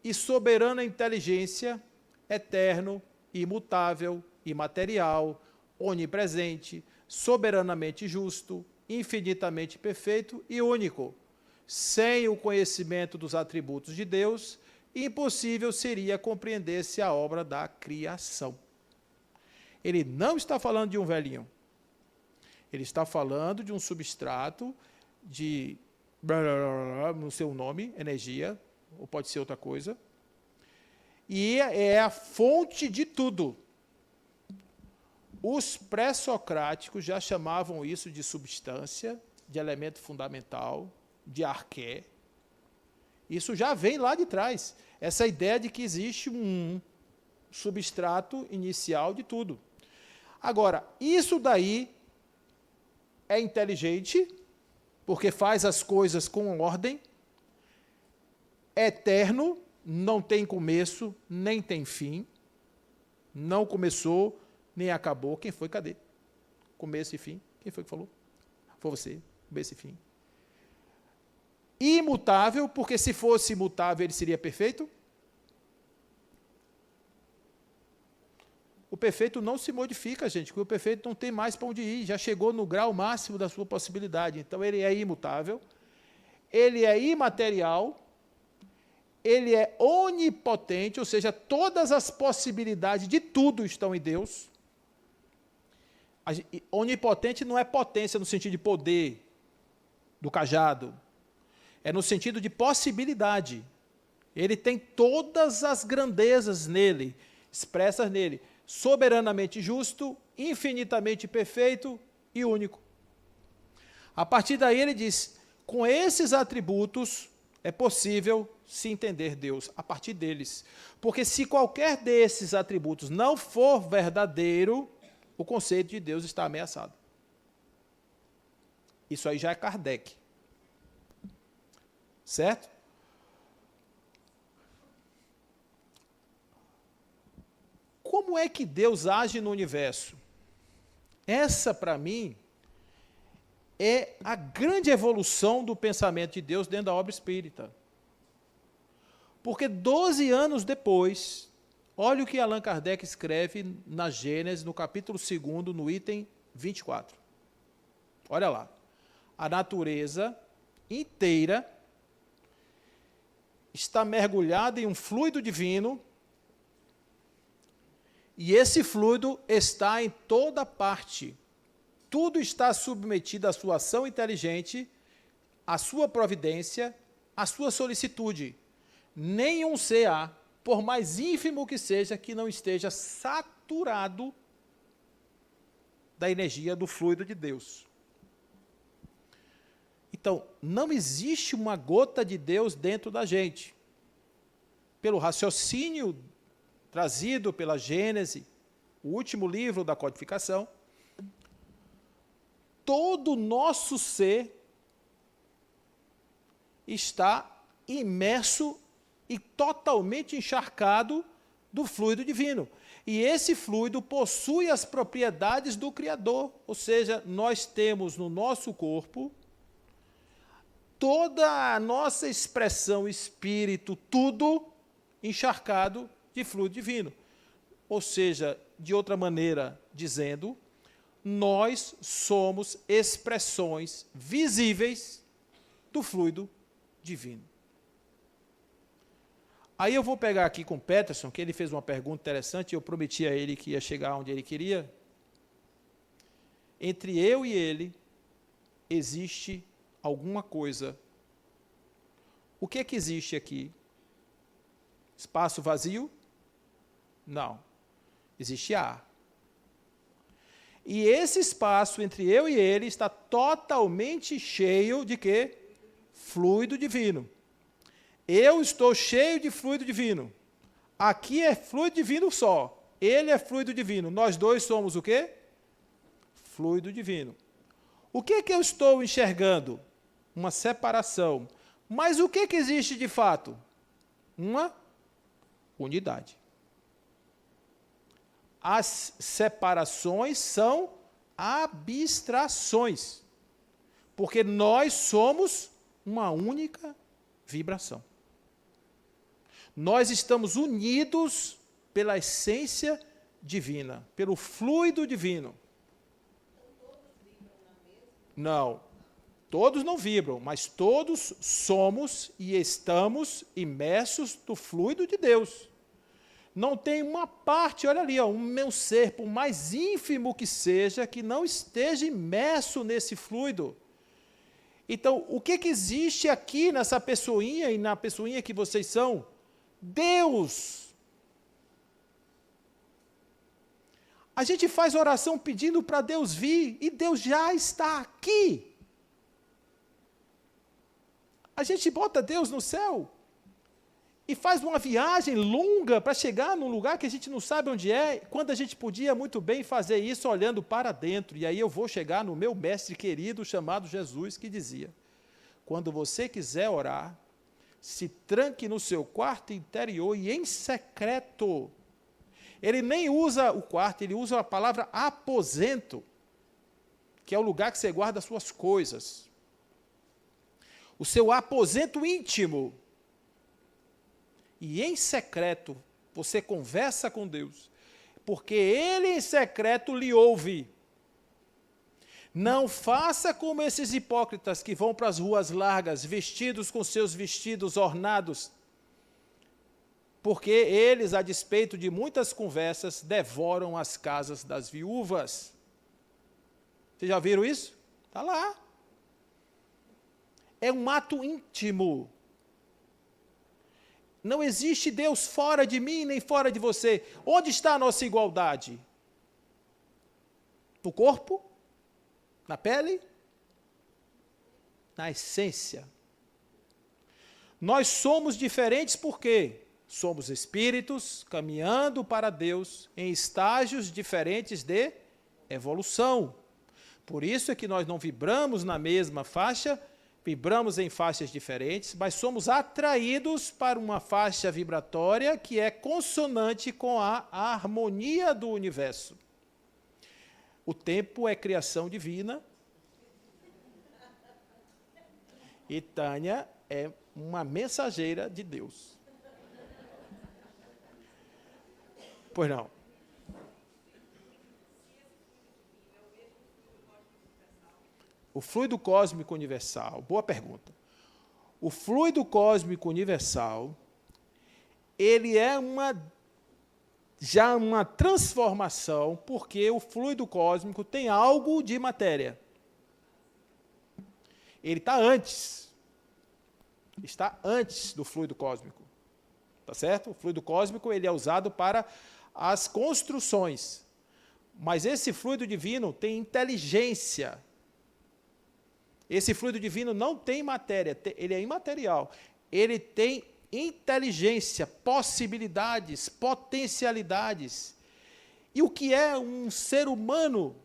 e soberana inteligência, eterno, imutável, imaterial, onipresente, soberanamente justo, infinitamente perfeito e único. Sem o conhecimento dos atributos de Deus, impossível seria compreender-se a obra da criação. Ele não está falando de um velhinho. Ele está falando de um substrato de, não sei o nome, energia, ou pode ser outra coisa, e é a fonte de tudo. Os pré-socráticos já chamavam isso de substância, de elemento fundamental, de arqué. Isso já vem lá de trás. Essa ideia de que existe um substrato inicial de tudo. Agora, isso daí é inteligente, porque faz as coisas com ordem, é eterno, não tem começo, nem tem fim, não começou, nem acabou. Quem foi? Cadê? Começo e fim. Quem foi que falou? Foi você. Começo e fim. Imutável, porque se fosse imutável, ele seria perfeito? O perfeito não se modifica, gente, porque o perfeito não tem mais para onde ir, já chegou no grau máximo da sua possibilidade. Então, ele é imutável, ele é imaterial, ele é onipotente, ou seja, todas as possibilidades de tudo estão em Deus. Onipotente não é potência no sentido de poder, do cajado, é no sentido de possibilidade. Ele tem todas as grandezas nele, expressas nele. Soberanamente justo, infinitamente perfeito e único. A partir daí ele diz, com esses atributos é possível se entender Deus, a partir deles. Porque se qualquer desses atributos não for verdadeiro, o conceito de Deus está ameaçado. Isso aí já é Kardec. Certo? Como é que Deus age no universo? Essa, para mim, é a grande evolução do pensamento de Deus dentro da obra espírita. Porque 12 anos depois, olha o que Allan Kardec escreve na Gênesis, no capítulo 2, no item 24. Olha lá. A natureza inteira está mergulhada em um fluido divino, e esse fluido está em toda parte. Tudo está submetido à sua ação inteligente, à sua providência, à sua solicitude. Nenhum ser há, por mais ínfimo que seja, que não esteja saturado da energia do fluido de Deus. Então, não existe uma gota de Deus dentro da gente. Pelo raciocínio trazido pela Gênese, o último livro da codificação, todo o nosso ser está imerso e totalmente encharcado do fluido divino. E esse fluido possui as propriedades do Criador, ou seja, nós temos no nosso corpo toda a nossa expressão, espírito, tudo encharcado de fluido divino. Ou seja, de outra maneira dizendo, nós somos expressões visíveis do fluido divino. Aí eu vou pegar aqui com o Peterson, que ele fez uma pergunta interessante, e eu prometi a ele que ia chegar onde ele queria. Entre eu e ele, existe alguma coisa. O que é que existe aqui? Espaço vazio? Não. Existe ar. E esse espaço entre eu e ele está totalmente cheio de quê? Fluido divino. Eu estou cheio de fluido divino. Aqui é fluido divino só. Ele é fluido divino. Nós dois somos o quê? Fluido divino. O que eu estou enxergando? Uma separação. Mas o que existe de fato? Uma unidade. As separações são abstrações, porque nós somos uma única vibração. Nós estamos unidos pela essência divina, pelo fluido divino. Não, todos não vibram, mas todos somos e estamos imersos no fluido de Deus. Não tem uma parte, olha ali, ó, um meu ser, por mais ínfimo que seja, que não esteja imerso nesse fluido. Então, o que existe aqui nessa pessoinha e na pessoinha que vocês são? Deus. A gente faz oração pedindo para Deus vir, e Deus já está aqui. A gente bota Deus no céu e faz uma viagem longa para chegar num lugar que a gente não sabe onde é, quando a gente podia muito bem fazer isso olhando para dentro. E aí eu vou chegar no meu mestre querido chamado Jesus, que dizia: quando você quiser orar, se tranque no seu quarto interior e em secreto. Ele nem usa o quarto, ele usa a palavra aposento, que é o lugar que você guarda as suas coisas. O seu aposento íntimo. E em secreto, você conversa com Deus, porque Ele em secreto lhe ouve. Não faça como esses hipócritas que vão para as ruas largas, vestidos com seus vestidos ornados, porque eles, a despeito de muitas conversas, devoram as casas das viúvas. Vocês já viram isso? Está lá. É um ato íntimo. Não existe Deus fora de mim nem fora de você. Onde está a nossa igualdade? No corpo? Na pele? Na essência. Nós somos diferentes por quê? Somos espíritos caminhando para Deus em estágios diferentes de evolução. Por isso é que nós não vibramos na mesma faixa, vibramos em faixas diferentes, mas somos atraídos para uma faixa vibratória que é consonante com a harmonia do universo. O tempo é criação divina e Tânia é uma mensageira de Deus. Pois não. O fluido cósmico universal, boa pergunta. O fluido cósmico universal, ele é já uma transformação, porque o fluido cósmico tem algo de matéria. Ele está antes do fluido cósmico. Tá certo? O fluido cósmico ele é usado para as construções. Mas esse fluido divino tem inteligência. Esse fluido divino não tem matéria, ele é imaterial. Ele tem inteligência, possibilidades, potencialidades. E o que é um ser humano?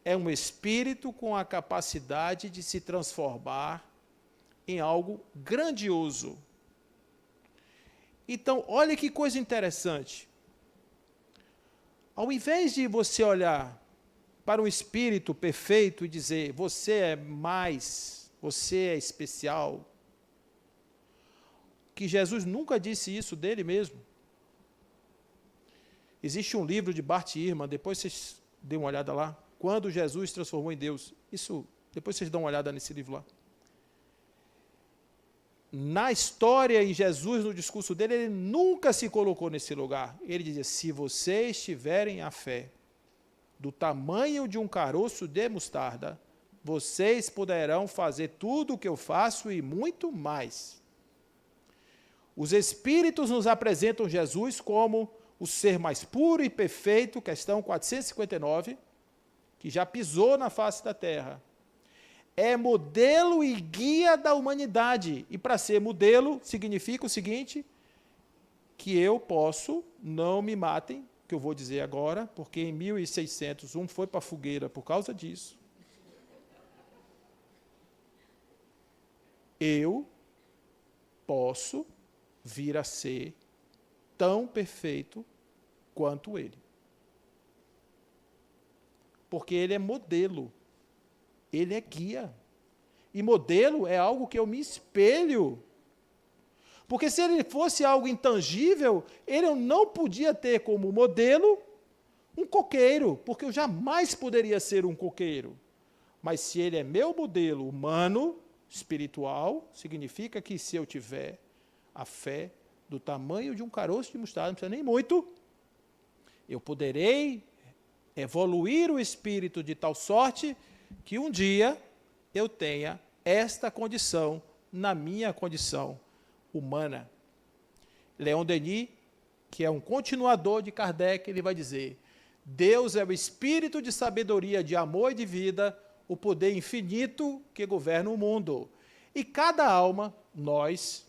É um espírito com a capacidade de se transformar em algo grandioso. Então, olha que coisa interessante. Ao invés de você olhar para um espírito perfeito e dizer, você é mais, você é especial, que Jesus nunca disse isso dele mesmo. Existe um livro de Bart Ehrman, depois vocês dêem uma olhada lá, Quando Jesus transformou em Deus. Isso, depois vocês dão uma olhada nesse livro lá. Na história, em Jesus, no discurso dele, ele nunca se colocou nesse lugar. Ele dizia, se vocês tiverem a fé do tamanho de um caroço de mostarda, vocês poderão fazer tudo o que eu faço e muito mais. Os Espíritos nos apresentam Jesus como o ser mais puro e perfeito, questão 459, que já pisou na face da terra. É modelo e guia da humanidade. E para ser modelo, significa o seguinte, que eu posso, não me matem, que eu vou dizer agora, porque em 1600 um foi para a fogueira por causa disso. eu posso vir a ser tão perfeito quanto ele. Porque ele é modelo, ele é guia. E modelo é algo que eu me espelho. Porque se ele fosse algo intangível, ele não podia ter como modelo um coqueiro, porque eu jamais poderia ser um coqueiro. Mas se ele é meu modelo humano, espiritual, significa que se eu tiver a fé do tamanho de um caroço de mostarda, não precisa nem muito, eu poderei evoluir o espírito de tal sorte que um dia eu tenha esta condição na minha condição humana. Leon Denis, que é um continuador de Kardec, ele vai dizer: Deus é o espírito de sabedoria, de amor e de vida, o poder infinito que governa o mundo. E cada alma, nós,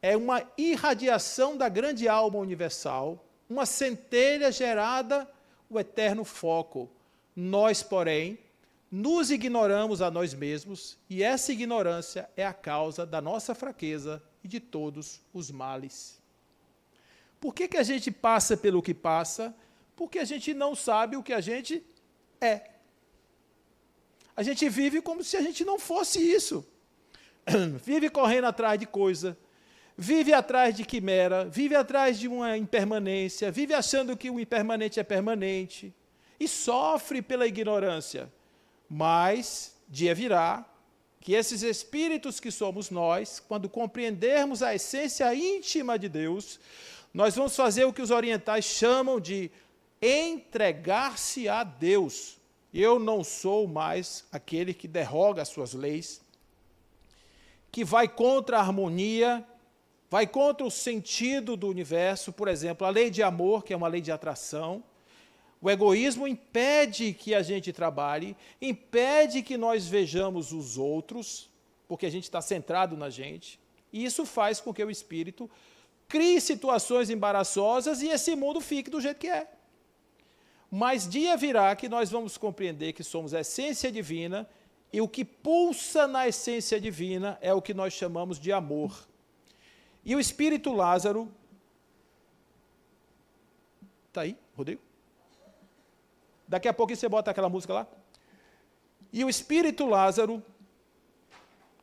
é uma irradiação da grande alma universal, uma centelha gerada, o eterno foco. Nós, porém, nos ignoramos a nós mesmos, e essa ignorância é a causa da nossa fraqueza e de todos os males. Por que a gente passa pelo que passa? Porque a gente não sabe o que a gente é. A gente vive como se a gente não fosse isso. Vive correndo atrás de coisa, vive atrás de quimera, vive atrás de uma impermanência, vive achando que o impermanente é permanente, e sofre pela ignorância. Mas dia virá que esses espíritos que somos nós, quando compreendermos a essência íntima de Deus, nós vamos fazer o que os orientais chamam de entregar-se a Deus. Eu não sou mais aquele que derroga as suas leis, que vai contra a harmonia, vai contra o sentido do universo. Por exemplo, a lei de amor, que é uma lei de atração. O egoísmo impede que a gente trabalhe, impede que nós vejamos os outros, porque a gente está centrado na gente, e isso faz com que o espírito crie situações embaraçosas e esse mundo fique do jeito que é. Mas dia virá que nós vamos compreender que somos a essência divina, e o que pulsa na essência divina é o que nós chamamos de amor. E o espírito Lázaro... Está aí, Rodrigo? Daqui a pouco você bota aquela música lá. E o espírito Lázaro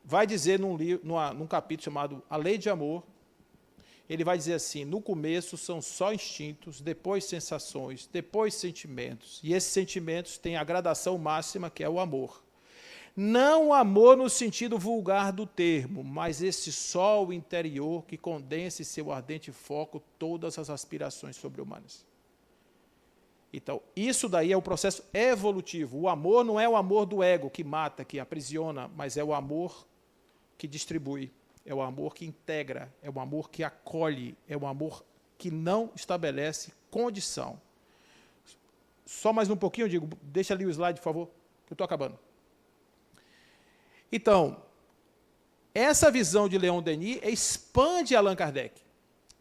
vai dizer num capítulo chamado A Lei de Amor, ele vai dizer assim: no começo são só instintos, depois sensações, depois sentimentos. E esses sentimentos têm a gradação máxima, que é o amor. Não o amor no sentido vulgar do termo, mas esse sol interior que condensa em seu ardente foco todas as aspirações sobre-humanas. Então, isso daí é o processo evolutivo. O amor não é o amor do ego, que mata, que aprisiona, mas é o amor que distribui, é o amor que integra, é o amor que acolhe, é o amor que não estabelece condição. Só mais um pouquinho, Diego, deixa ali o slide, por favor, que eu estou acabando. Então, essa visão de Leon Denis expande Allan Kardec.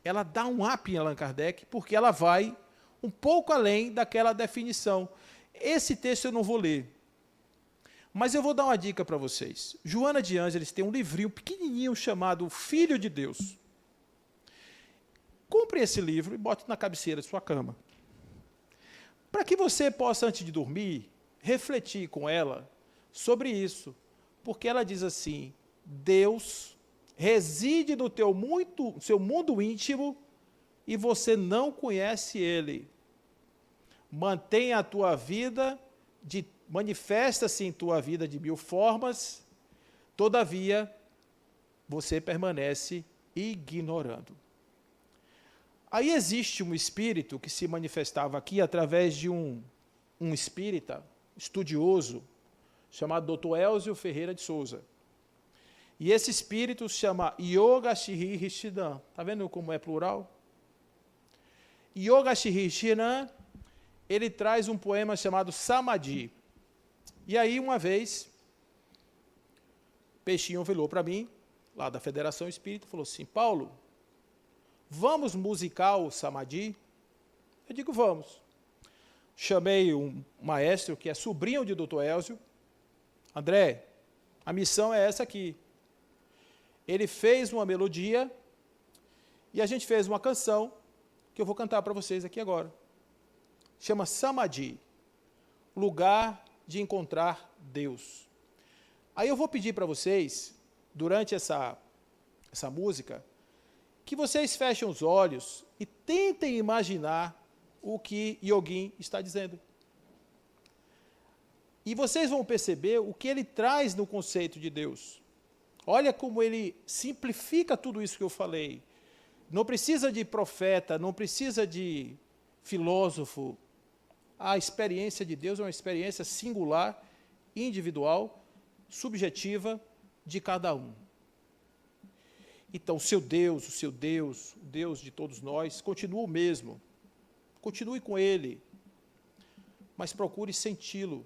Ela dá um up em Allan Kardec, porque ela vai um pouco além daquela definição. Esse texto eu não vou ler, mas eu vou dar uma dica para vocês. Joana de Ângeles tem um livrinho pequenininho chamado Filho de Deus. Compre esse livro e bote na cabeceira de sua cama, para que você possa, antes de dormir, refletir com ela sobre isso, porque ela diz assim: Deus reside no seu mundo íntimo e você não conhece Ele. Mantenha a tua vida, manifesta-se em tua vida de 1000 formas, todavia, você permanece ignorando. Aí existe um espírito que se manifestava aqui através de um espírita estudioso, chamado Dr. Elzio Ferreira de Souza. E esse espírito se chama Yogashiri Rishidan. Está vendo como é plural? Yogashiri Rishidan, ele traz um poema chamado Samadhi. E aí, uma vez, Peixinho falou para mim, lá da Federação Espírita, falou assim: Paulo, vamos musicar o Samadhi? Eu digo, vamos. Chamei um maestro que é sobrinho de Dr. Elzio. André, a missão é essa aqui. ele fez uma melodia e a gente fez uma canção que eu vou cantar para vocês aqui agora. Chama Samadhi, lugar de encontrar Deus. Aí eu vou pedir para vocês, durante essa música, que vocês fechem os olhos e tentem imaginar o que Yogin está dizendo. E vocês vão perceber o que ele traz no conceito de Deus. Olha como ele simplifica tudo isso que eu falei. Não precisa de profeta, não precisa de filósofo. A experiência de Deus é uma experiência singular, individual, subjetiva de cada um. Então, o seu Deus, o Deus de todos nós, continua o mesmo. Continue com Ele, mas procure senti-lo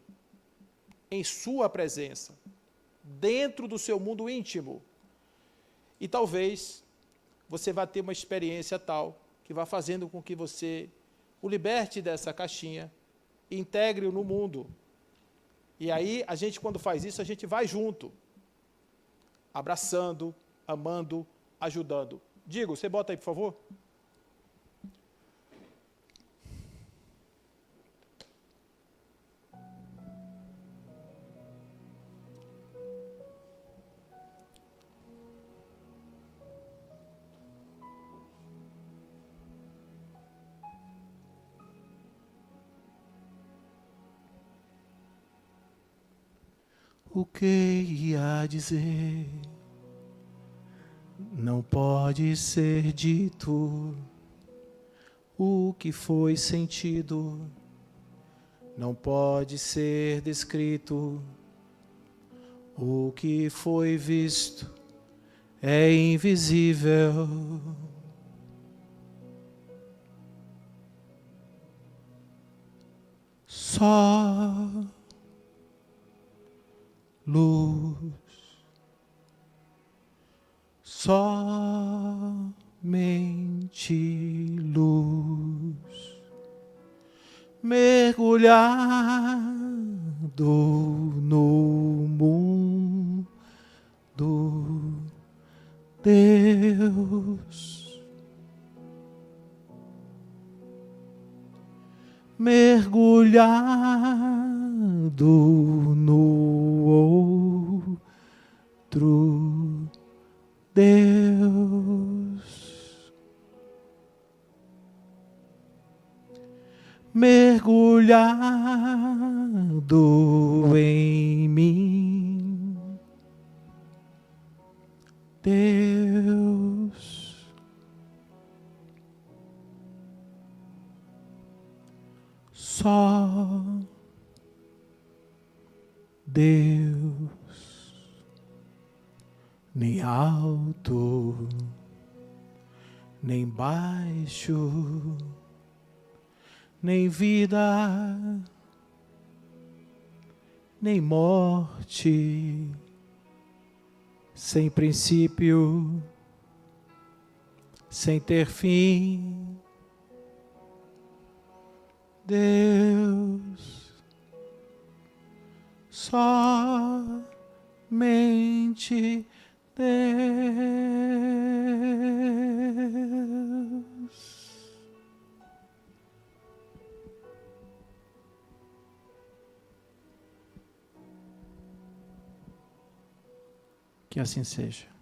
em sua presença, dentro do seu mundo íntimo. E talvez você vá ter uma experiência tal que vá fazendo com que você o liberte dessa caixinha e integre-o no mundo. E aí, a gente, quando faz isso, a gente vai junto, abraçando, amando, ajudando. Digo, você bota aí, por favor. O que ia dizer não pode ser dito, o que foi sentido não pode ser descrito, o que foi visto é invisível. Só luz, somente luz, mergulhado no mundo, Deus, mergulhado no outro Deus, mergulhado em mim, Deus, só Deus, nem alto, nem baixo, nem vida, nem morte, sem princípio, sem ter fim. Deus, somente Deus. Que assim seja.